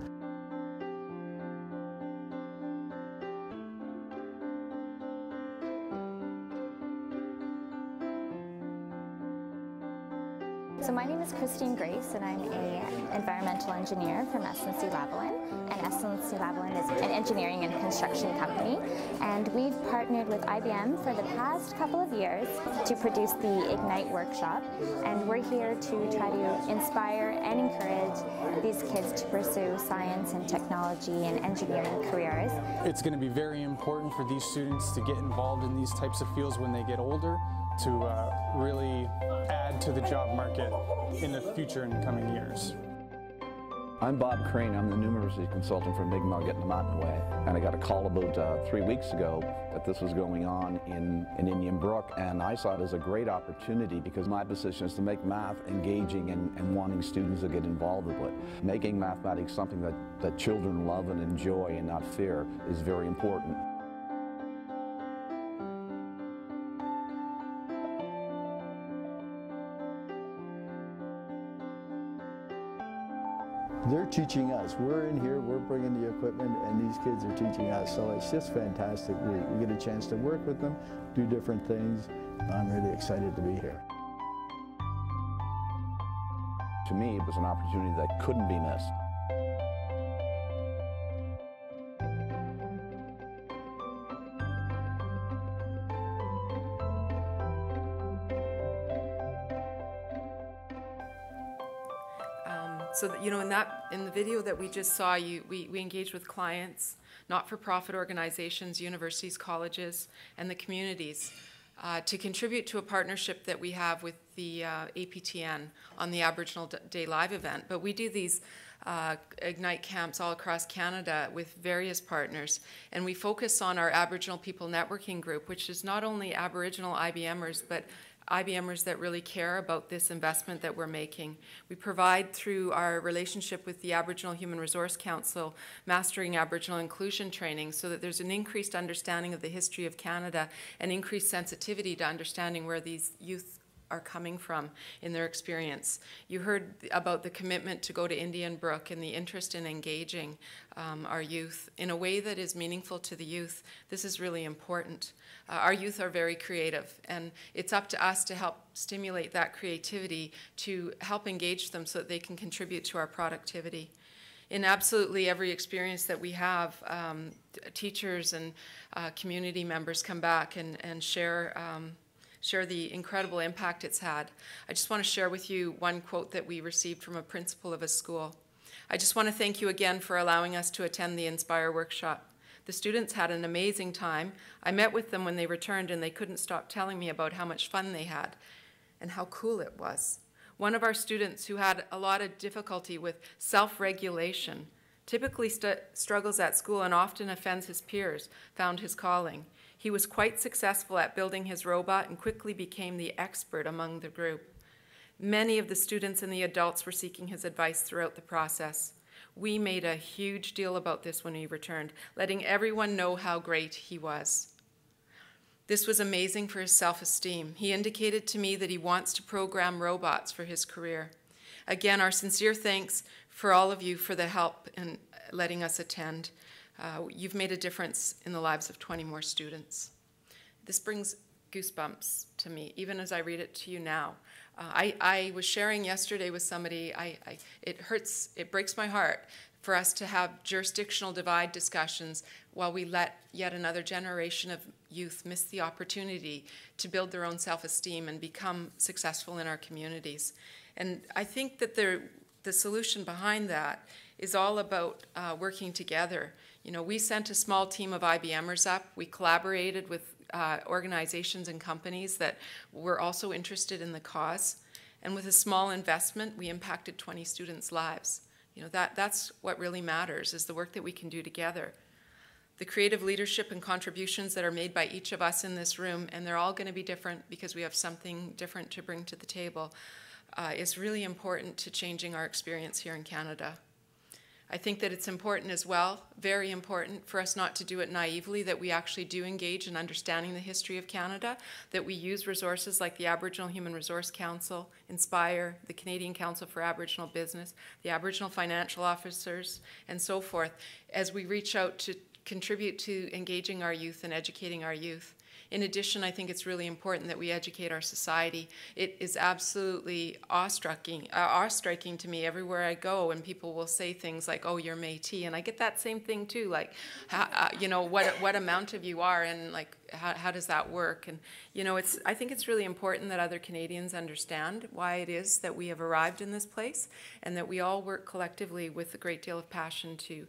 So my name is Christine Grace, and I'm an environmental engineer from SNC-Lavalin. And SNC-Lavalin is an engineering and construction company. And we've partnered with IBM for the past couple of years to produce the Ignite workshop. And we're here to try to inspire and encourage these kids to pursue science and technology and engineering careers. It's going to be very important for these students to get involved in these types of fields when they get older, to really add to the job market in the future and coming years. I'm Bob Crane. I'm the numeracy consultant for Mi'kmaq Getting the Mountain Way. And I got a call about 3 weeks ago that this was going on in Indian Brook, and I saw it as a great opportunity because my position is to make math engaging and wanting students to get involved with it. Making mathematics something that children love and enjoy and not fear is very important. They're teaching us. We're in here, we're bringing the equipment, and these kids are teaching us. So it's just fantastic. We get a chance to work with them, do different things. I'm really excited to be here. To me, it was an opportunity that couldn't be missed. So that, you know, in the video that we just saw, we engaged with clients, not-for-profit organizations, universities, colleges, and the communities to contribute to a partnership that we have with the APTN on the Aboriginal Day Live event. But we do these Ignite camps all across Canada with various partners, and we focus on our Aboriginal People Networking Group, which is not only Aboriginal IBMers, but IBMers that really care about this investment that we're making. We provide, through our relationship with the Aboriginal Human Resource Council, Mastering Aboriginal Inclusion training, so that there's an increased understanding of the history of Canada and increased sensitivity to understanding where these youth are coming from in their experience. You heard about the commitment to go to Indian Brook and the interest in engaging our youth in a way that is meaningful to the youth. This is really important. Our youth are very creative, and it's up to us to help stimulate that creativity, to help engage them so that they can contribute to our productivity. In absolutely every experience that we have, teachers and community members come back and share the incredible impact it's had. I just want to share with you one quote that we received from a principal of a school. I just want to thank you again for allowing us to attend the Inspire workshop. The students had an amazing time. I met with them when they returned, and they couldn't stop telling me about how much fun they had. and how cool it was. One of our students who had a lot of difficulty with self-regulation, typically struggles at school and often offends his peers, found his calling. He was quite successful at building his robot and quickly became the expert among the group. Many of the students and the adults were seeking his advice throughout the process. We made a huge deal about this when he returned, letting everyone know how great he was. This was amazing for his self-esteem. He indicated to me that he wants to program robots for his career. Again, our sincere thanks for all of you for the help in letting us attend. You've made a difference in the lives of 20 more students. This brings goosebumps to me, even as I read it to you now. I was sharing yesterday with somebody, it breaks my heart for us to have jurisdictional divide discussions while we let yet another generation of youth miss the opportunity to build their own self-esteem and become successful in our communities. And I think that the solution behind that is all about working together. You know, we sent a small team of IBMers up. We collaborated with organizations and companies that were also interested in the cause. And with a small investment, we impacted 20 students' lives. You know, that's what really matters, is the work that we can do together. The creative leadership and contributions that are made by each of us in this room, and they're all going to be different because we have something different to bring to the table, is really important to changing our experience here in Canada. I think that it's important as well, very important, for us not to do it naively, that we actually do engage in understanding the history of Canada, that we use resources like the Aboriginal Human Resource Council, Inspire, the Canadian Council for Aboriginal Business, the Aboriginal Financial Officers, and so forth, as we reach out to contribute to engaging our youth and educating our youth. In addition, I think it's really important that we educate our society. It is absolutely awe-striking to me everywhere I go, and people will say things like, "Oh, you're Métis," and I get that same thing too, like, you know, what amount of you are, and like, how does that work? And you know, I think it's really important that other Canadians understand why it is that we have arrived in this place, and that we all work collectively with a great deal of passion to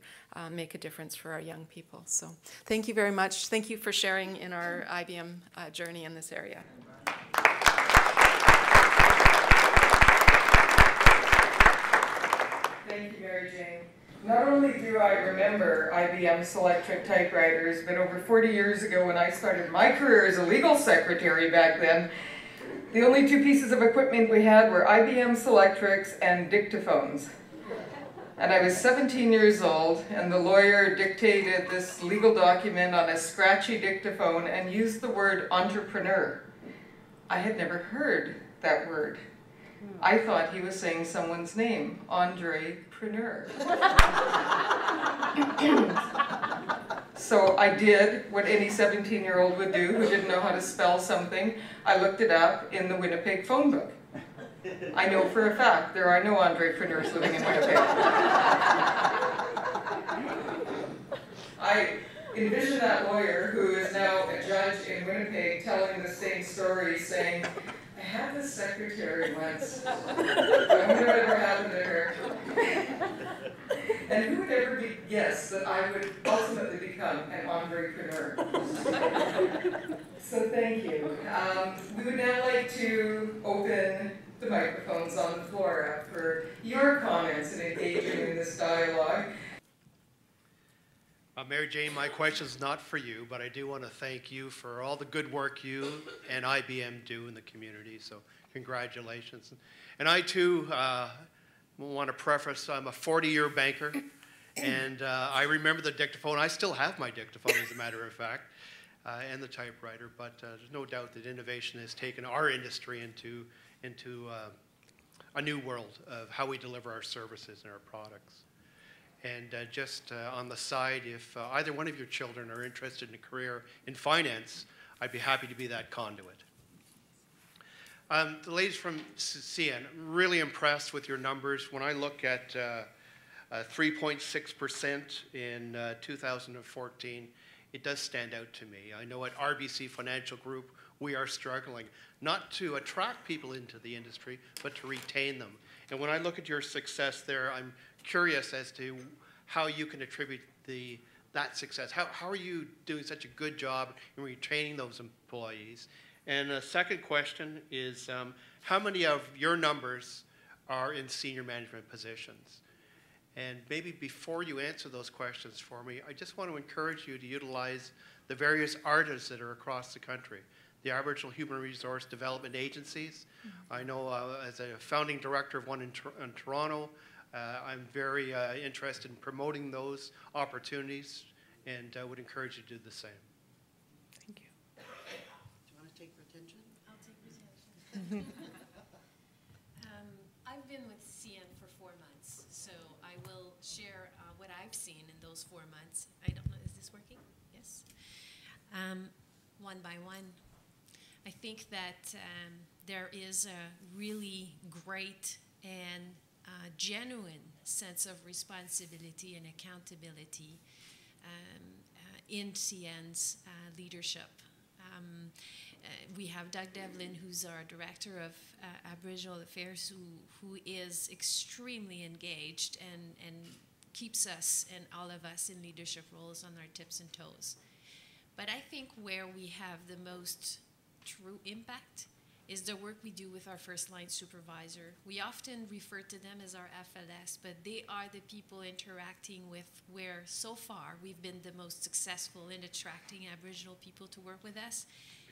make a difference for our young people. So thank you very much. Thank you for sharing in our IBM journey in this area. Thank you, Mary Jane. Not only do I remember IBM Selectric typewriters, but over 40 years ago when I started my career as a legal secretary back then, the only two pieces of equipment we had were IBM Selectrics and dictaphones. And I was 17 years old, and the lawyer dictated this legal document on a scratchy dictaphone and used the word entrepreneur. I had never heard that word. I thought he was saying someone's name, Andre Preneur. So I did what any 17-year-old would do who didn't know how to spell something. I looked it up in the Winnipeg phone book. I know for a fact there are no entrepreneurs living in Winnipeg. I envision that lawyer, who is now a judge in Winnipeg, telling the same story, saying, "I had this secretary once. I wonder whatever happened to her." And who would ever guess that I would ultimately become an entrepreneur? So thank you. We would now like to open the microphones on the floor up for your comments and engaging in this dialogue. Mary Jane, my question is not for you, but I do want to thank you for all the good work you and IBM do in the community, so congratulations. And I too want to preface, I'm a 40-year banker, and I remember the dictaphone. I still have my dictaphone, as a matter of fact, and the typewriter, but there's no doubt that innovation has taken our industry into a new world of how we deliver our services and our products. And just on the side, if either one of your children are interested in a career in finance, I'd be happy to be that conduit. The ladies from CN, really impressed with your numbers. When I look at 3.6% in 2014, it does stand out to me. I know at RBC Financial Group, we are struggling not to attract people into the industry, but to retain them. And when I look at your success there, I'm curious as to how you can attribute that success. How are you doing such a good job in retaining those employees? And the second question is, how many of your numbers are in senior management positions? And maybe before you answer those questions for me, I just want to encourage you to utilize the various artists that are across the country. The Aboriginal Human Resource Development Agencies. I know as a founding director of one in Toronto, I'm very interested in promoting those opportunities, and I would encourage you to do the same. Thank you. Do you want to take retention? I'll take retention. I've been with CN for 4 months, so I will share what I've seen in those 4 months. I don't know, is this working? Yes. One by one. I think that there is a really great and genuine sense of responsibility and accountability in CN's leadership. We have Doug Devlin, who's our Director of Aboriginal Affairs, who is extremely engaged and keeps us and all of us in leadership roles on our tips and toes. But I think where we have the most true impact is the work we do with our first line supervisor. We often refer to them as our FLS, but they are the people interacting with where so far we've been the most successful in attracting Aboriginal people to work with us.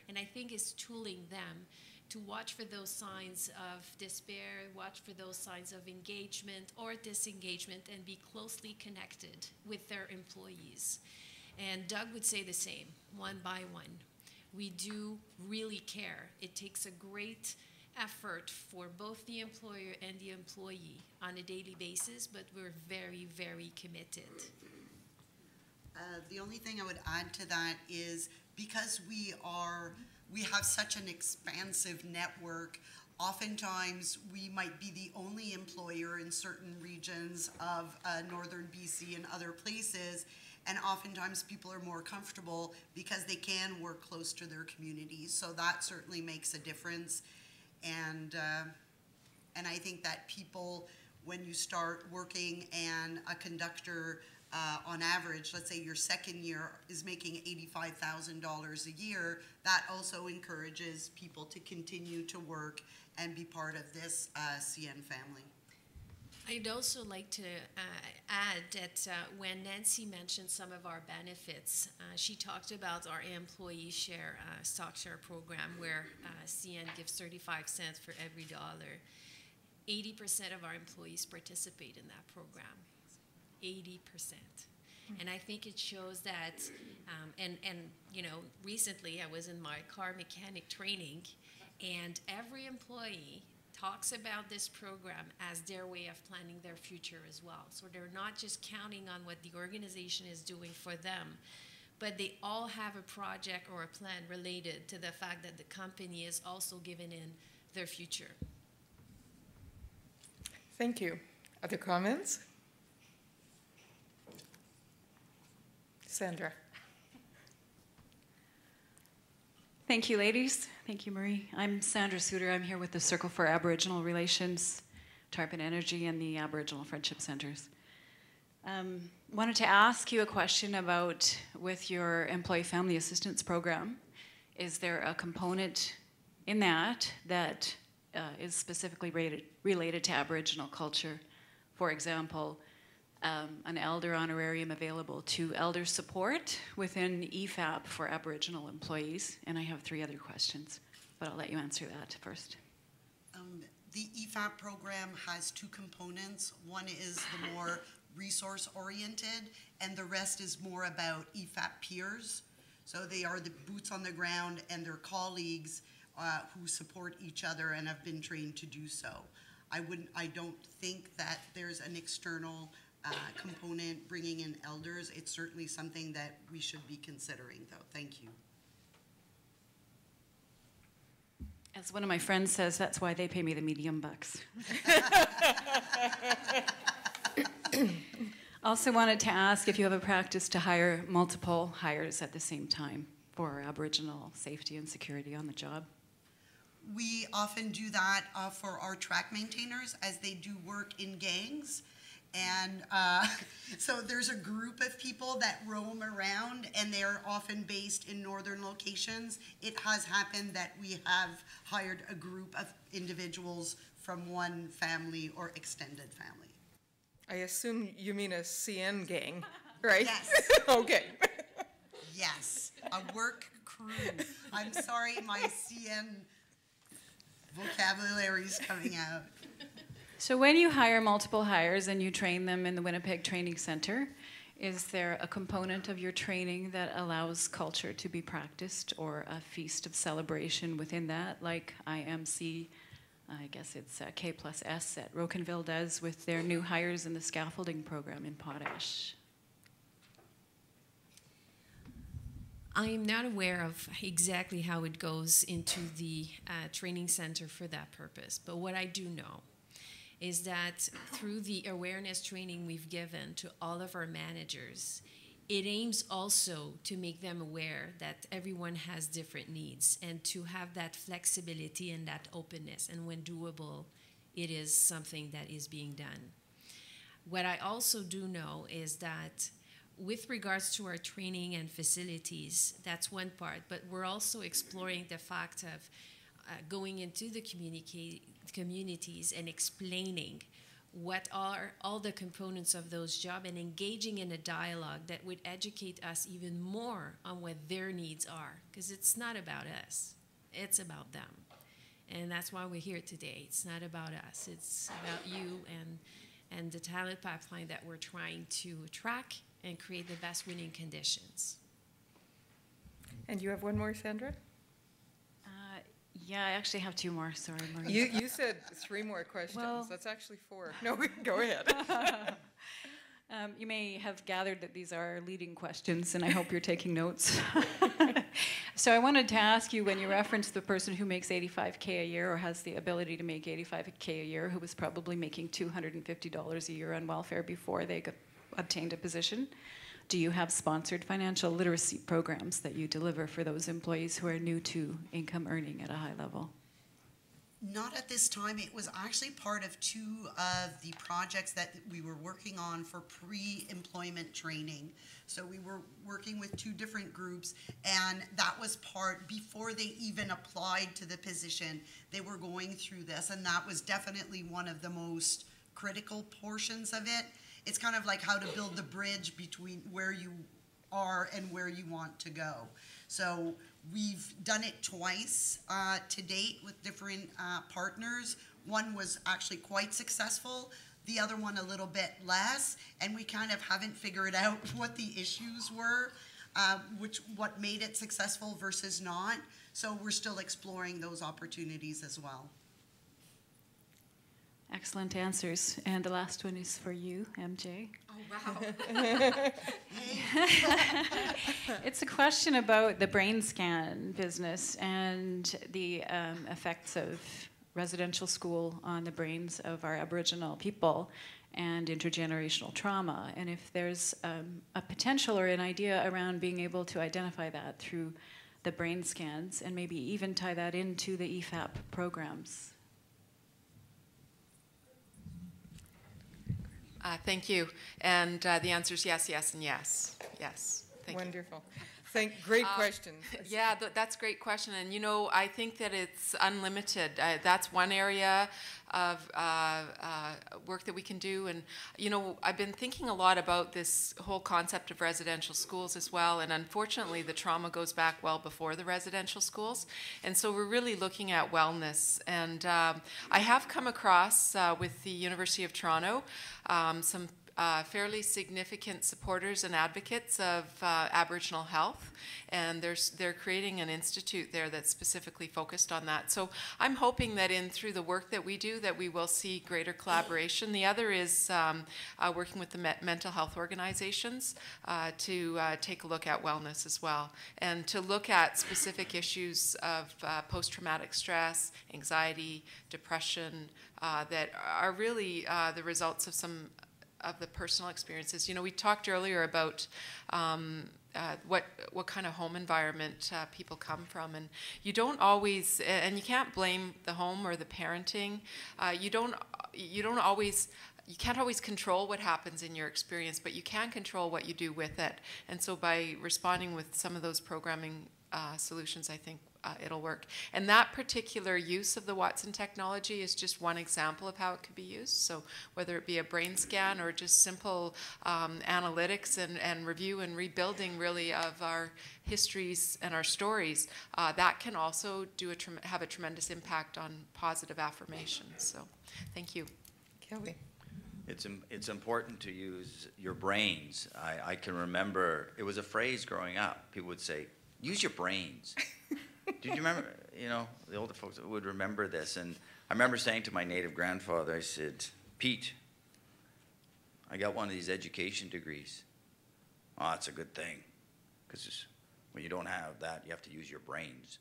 And I think it's tooling them to watch for those signs of despair, watch for those signs of engagement or disengagement, and be closely connected with their employees. And Doug would say the same, one by one. We do really care. It takes a great effort for both the employer and the employee on a daily basis, but we're very, very committed. The only thing I would add to that is because we have such an expansive network, oftentimes we might be the only employer in certain regions of northern BC and other places, and oftentimes people are more comfortable because they can work close to their communities. So that certainly makes a difference. And I think that people, when you start working and a conductor on average, let's say your second year is making $85,000 a year, that also encourages people to continue to work and be part of this CN family. I'd also like to add that when Nancy mentioned some of our benefits, she talked about our employee share, stock share program, where CN gives 35 cents for every dollar. 80% of our employees participate in that program. 80%. And I think it shows that, and you know, recently I was in my car mechanic training, and every employee talks about this program as their way of planning their future as well. So they're not just counting on what the organization is doing for them, but they all have a project or a plan related to the fact that the company is also giving in their future. Thank you. Other comments? Sandra. Thank you, ladies. Thank you, Marie. I'm Sandra Suter. I'm here with the Circle for Aboriginal Relations, Tarpon Energy, and the Aboriginal Friendship Centers. Wanted to ask you a question about, with your Employee Family Assistance Program, is there a component in that that is specifically related to Aboriginal culture? For example, an elder honorarium available to elder support within EFAP for Aboriginal employees? And I have 3 other questions, but I'll let you answer that first. The EFAP program has 2 components. One is the more resource-oriented, and the rest is more about EFAP peers. So they are the boots on the ground and their colleagues who support each other and have been trained to do so. I don't think that there's an external component bringing in elders. It's certainly something that we should be considering, though. Thank you. As one of my friends says, that's why they pay me the medium bucks. Also wanted to ask if you have a practice to hire multiple hires at the same time for Aboriginal safety and security on the job. We often do that for our track maintainers as they do work in gangs. And so there's a group of people that roam around, and they're often based in northern locations. It has happened that we have hired a group of individuals from one family or extended family. I assume you mean a CN gang, right? Yes. Okay. Yes, a work crew. I'm sorry, my CN vocabulary is coming out. So when you hire multiple hires and you train them in the Winnipeg Training Center, is there a component of your training that allows culture to be practiced, or a feast of celebration within that, like IMC, I guess it's K+S at Rocanville does with their new hires in the scaffolding program in Potash? I'm not aware of exactly how it goes into the training center for that purpose, but what I do know is that through the awareness training we've given to all of our managers, it aims also to make them aware that everyone has different needs and to have that flexibility and that openness, and when doable, it is something that is being done. What I also do know is that with regards to our training and facilities, that's one part, but we're also exploring the fact of going into the communities and explaining what are all the components of those jobs and engaging in a dialogue that would educate us even more on what their needs are, because it's not about us, it's about them. And that's why we're here today. It's not about us, it's about you and the talent pipeline that we're trying to attract and create the best winning conditions. And you have one more, Sandra? Yeah, I actually have two more, sorry, Marie. You said 3 more questions. Well, that's actually 4. No, go ahead. You may have gathered that these are leading questions, and I hope you're taking notes. So I wanted to ask you, when you referenced the person who makes $85K a year or has the ability to make $85K a year, who was probably making $250 a year on welfare before they obtained a position, do you have sponsored financial literacy programs that you deliver for those employees who are new to income earning at a high level? Not at this time. It was actually part of 2 of the projects that we were working on for pre-employment training. So we were working with 2 different groups, and that was part, before they even applied to the position, they were going through this, and that was definitely one of the most critical portions of it. It's kind of like how to build the bridge between where you are and where you want to go. So we've done it twice to date with different partners. One was actually quite successful, the other one a little bit less, and we kind of haven't figured out what the issues were, what made it successful versus not. So we're still exploring those opportunities as well. Excellent answers. And the last one is for you, MJ. Oh, wow. It's a question about the brain scan business and the effects of residential school on the brains of our Aboriginal people and intergenerational trauma. And if there's a potential or an idea around being able to identify that through the brain scans and maybe even tie that into the EFAP programs. Thank you. And the answer is yes, yes, and yes. Yes. Thank you. Wonderful. Great questions. Yeah, that's a great question. And, you know, I think that it's unlimited. That's one area of work that we can do. And, you know, I've been thinking a lot about this whole concept of residential schools as well. And unfortunately, the trauma goes back well before the residential schools. And so we're really looking at wellness. And I have come across with the University of Toronto some fairly significant supporters and advocates of Aboriginal health, and they're creating an institute there that's specifically focused on that. So I'm hoping that through the work that we do, that we will see greater collaboration. The other is working with the mental health organizations to take a look at wellness as well, and to look at specific issues of post-traumatic stress, anxiety, depression, that are really the results of some of the personal experiences. You know, we talked earlier about what kind of home environment people come from, and you don't always, and you can't blame the home or the parenting. You don't always you can't always control what happens in your experience, but you can control what you do with it. And so by responding with some of those programming solutions, I think it'll work. And that particular use of the Watson technology is just one example of how it could be used. So whether it be a brain scan or just simple analytics and review and rebuilding really of our histories and our stories, that can also have a tremendous impact on positive affirmations. So thank you. Kelly. It's important to use your brains. I can remember, it was a phrase growing up. People would say, use your brains. Did you remember, you know, the older folks would remember this. And I remember saying to my native grandfather, I said, Pete, I got one of these education degrees. Oh, that's a good thing. Because when you don't have that, you have to use your brains.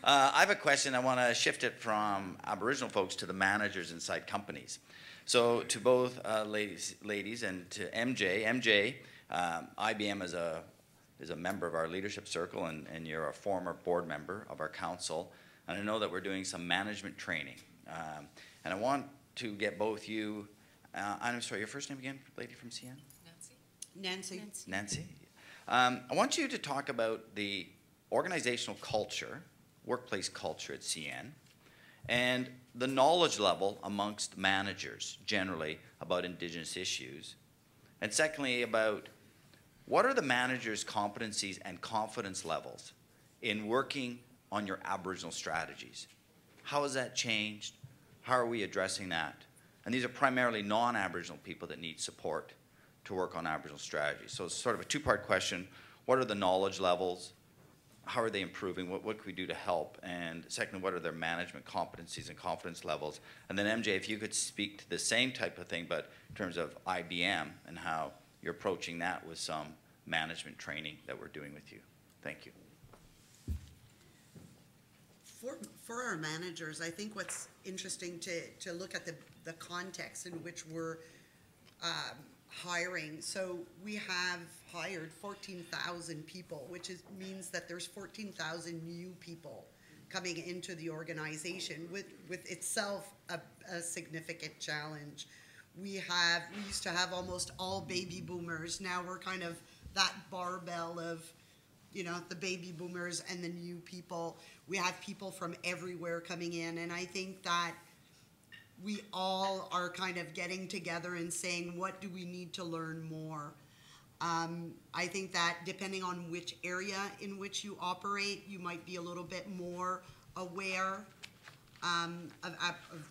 I have a question. I want to shift it from Aboriginal folks to the managers inside companies. So to both ladies and to MJ. MJ, IBM is a member of our leadership circle, and you're a former board member of our council. And I know that we're doing some management training. And I want to get both you, I'm sorry, your first name again, lady from CN? Nancy. Nancy. I want you to talk about the organizational culture, workplace culture at CN, and the knowledge level amongst managers generally about Indigenous issues. And secondly, about what are the managers' competencies and confidence levels in working on your Aboriginal strategies? How has that changed? How are we addressing that? And these are primarily non-Aboriginal people that need support to work on Aboriginal strategies. So it's sort of a two-part question. What are the knowledge levels? How are they improving? What can we do to help? And secondly, what are their management competencies and confidence levels? And then MJ, if you could speak to the same type of thing, but in terms of IBM and how you're approaching that with some management training that we're doing with you. Thank you. For our managers, I think what's interesting to look at the context in which we're hiring. So we have hired 14,000 people, which means that there's 14,000 new people coming into the organization, with itself a significant challenge. We used to have almost all baby boomers. Now we're kind of that barbell of, you know, the baby boomers and the new people. We have people from everywhere coming in, and I think that we all are kind of getting together and saying, what do we need to learn more? I think that depending on which area in which you operate, you might be a little bit more aware of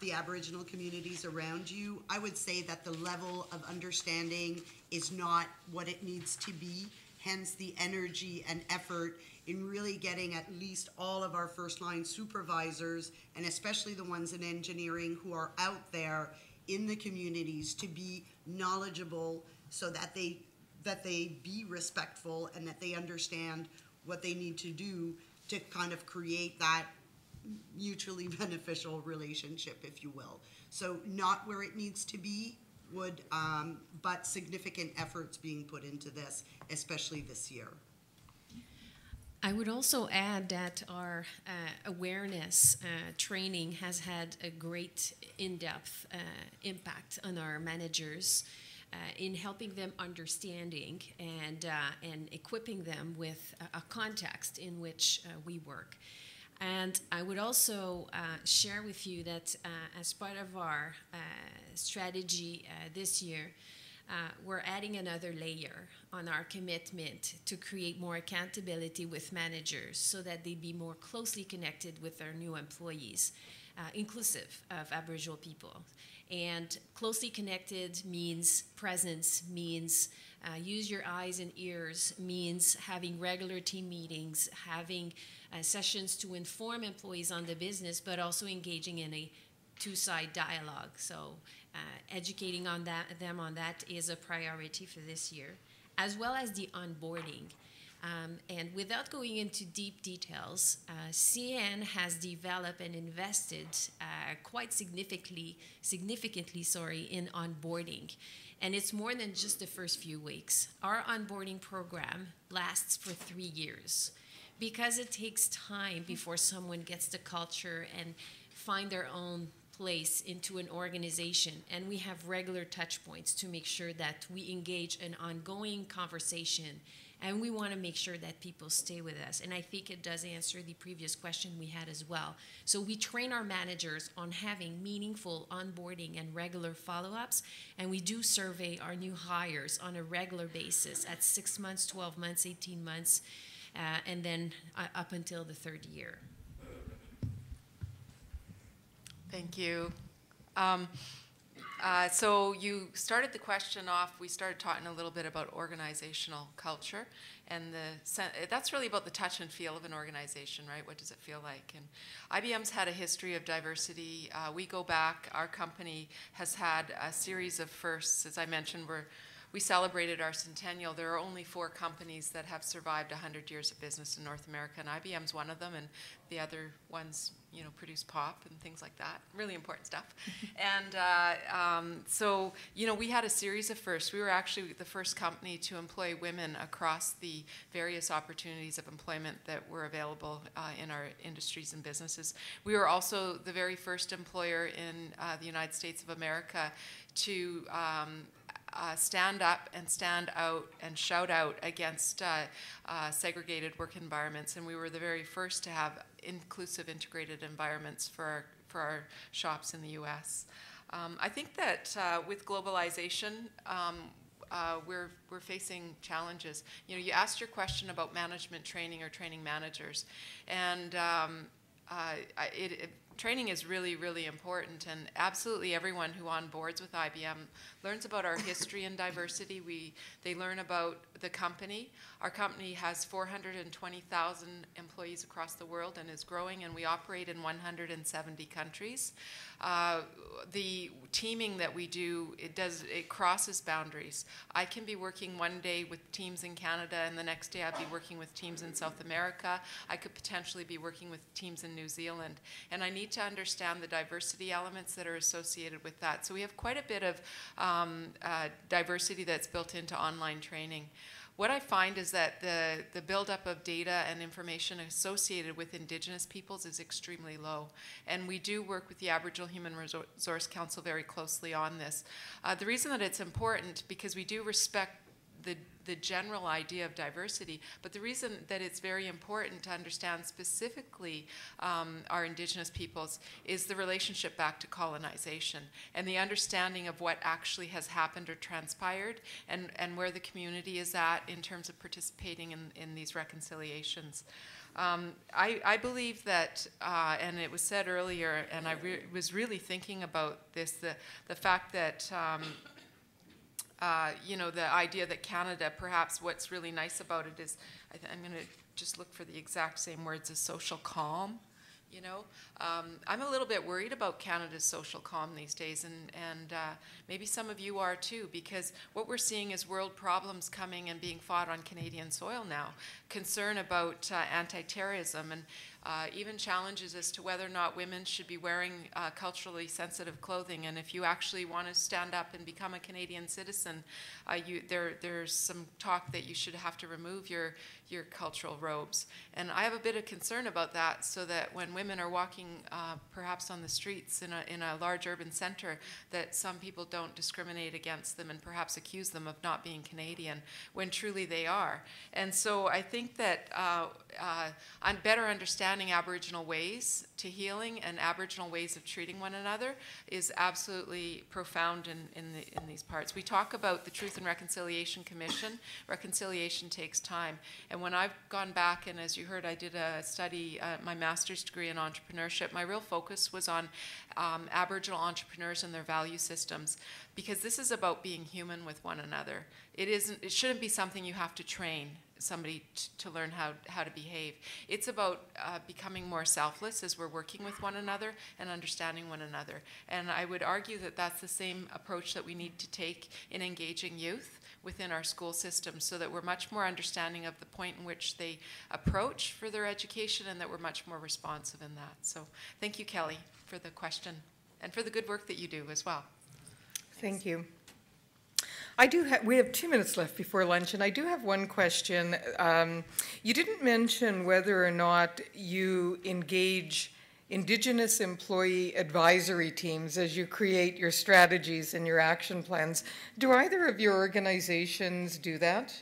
the Aboriginal communities around you. I would say that the level of understanding is not what it needs to be, hence the energy and effort in really getting at least all of our first line supervisors, and especially the ones in engineering who are out there in the communities, to be knowledgeable so that they be respectful and that they understand what they need to do to kind of create that mutually beneficial relationship, if you will. So not where it needs to be, but significant efforts being put into this, especially this year. I would also add that our awareness training has had a great in-depth impact on our managers in helping them understanding and equipping them with a context in which we work. And I would also share with you that as part of our strategy this year, we're adding another layer on our commitment to create more accountability with managers so that they be more closely connected with our new employees, inclusive of Aboriginal people. And closely connected means presence, means use your eyes and ears, means having regular team meetings, having sessions to inform employees on the business, but also engaging in a two-side dialogue. So educating them on that is a priority for this year, as well as the onboarding. And without going into deep details, CN has developed and invested quite significantly, in onboarding. And it's more than just the first few weeks. Our onboarding program lasts for 3 years because it takes time before someone gets the culture and find their own place into an organization, and we have regular touch points to make sure that we engage in ongoing conversation, and we want to make sure that people stay with us. And I think it does answer the previous question we had as well. So we train our managers on having meaningful onboarding and regular follow-ups, and we do survey our new hires on a regular basis at 6 months, 12 months, 18 months, and then up until the 3rd year. Thank you. So you started the question off, we started talking a little bit about organizational culture, and that's really about the touch and feel of an organization, right? What does it feel like? And IBM's had a history of diversity. We go back, our company has had a series of firsts. As I mentioned, we celebrated our centennial. There are only 4 companies that have survived 100 years of business in North America, and IBM's one of them, and the other ones, you know, produce pop and things like that. Really important stuff. And so, you know, we had a series of firsts. We were actually the first company to employ women across the various opportunities of employment that were available in our industries and businesses. We were also the very first employer in the United States of America to stand up and stand out and shout out against segregated work environments, and we were the very first to have inclusive integrated environments for our shops in the US. I think that with globalization, we're facing challenges. You know, you asked your question about management training or training managers, and training is really, really important, and absolutely everyone who onboards with IBM learns about our history and diversity. They learn about the company. Our company has 420,000 employees across the world and is growing, and we operate in 170 countries. The teaming that we do, it crosses boundaries. I can be working one day with teams in Canada, and the next day I'd be working with teams in South America. I could potentially be working with teams in New Zealand, and I need to understand the diversity elements that are associated with that. So we have quite a bit of diversity that's built into online training. What I find is that the buildup of data and information associated with Indigenous peoples is extremely low. And we do work with the Aboriginal Human Resource Council very closely on this. The reason that it's important, because we do respect the general idea of diversity, but the reason that it's very important to understand specifically our Indigenous peoples is the relationship back to colonization and the understanding of what actually has happened or transpired, and where the community is at in terms of participating in these reconciliations. I believe that, and it was said earlier, and I was really thinking about this, the fact that you know, the idea that Canada, perhaps what's really nice about it is, I'm going to just look for the exact same words as social calm, you know. I'm a little bit worried about Canada's social calm these days, and maybe some of you are too, because what we're seeing is world problems coming and being fought on Canadian soil now. Concern about anti-terrorism, and even challenges as to whether or not women should be wearing culturally sensitive clothing. And if you actually want to stand up and become a Canadian citizen, there's some talk that you should have to remove your cultural robes. And I have a bit of concern about that, so that when women are walking perhaps on the streets in a large urban center, that some people don't discriminate against them and perhaps accuse them of not being Canadian, when truly they are. And so I think that I'm better understanding Aboriginal ways to healing and Aboriginal ways of treating one another is absolutely profound in these parts. We talk about the Truth and Reconciliation Commission. Reconciliation takes time. And when I've gone back, and as you heard, I did a study, my master's degree in entrepreneurship, my real focus was on Aboriginal entrepreneurs and their value systems, because this is about being human with one another. It shouldn't be something you have to train somebody to learn how to behave. It's about becoming more selfless as we're working with one another and understanding one another. And I would argue that that's the same approach that we need to take in engaging youth within our school system, so that we're much more understanding of the point in which they approach for their education, and that we're much more responsive in that. So thank you, Kelly, for the question and for the good work that you do as well. Thank you. We have 2 minutes left before lunch, and I do have one question. You didn't mention whether or not you engage Indigenous employee advisory teams as you create your strategies and your action plans. Do either of your organizations do that?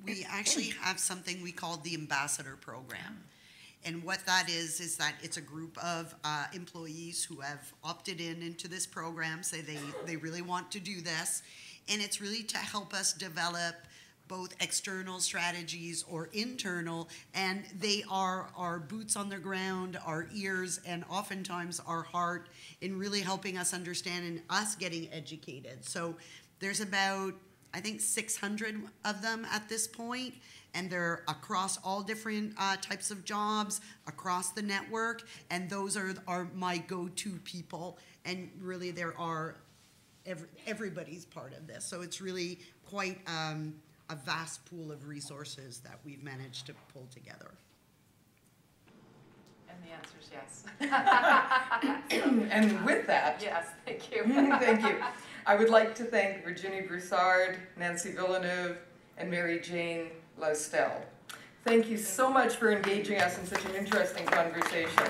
We actually have something we call the Ambassador Program. And what that is that it's a group of employees who have opted into this program, say they really want to do this. And it's really to help us develop both external strategies or internal, and they are our boots on the ground, our ears, and oftentimes our heart in really helping us understand and us getting educated. So there's about, I think, 600 of them at this point, and they're across all different types of jobs, across the network, and those are my go-to people, and really there are, everybody's part of this. So it's really quite a vast pool of resources that we've managed to pull together. And the answer is yes. And with that, yes, thank you. Thank you. I would like to thank Virginie Bronsard, Nancy Villeneuve, and Mary Jane Loustel. Thank you so much for engaging us in such an interesting conversation.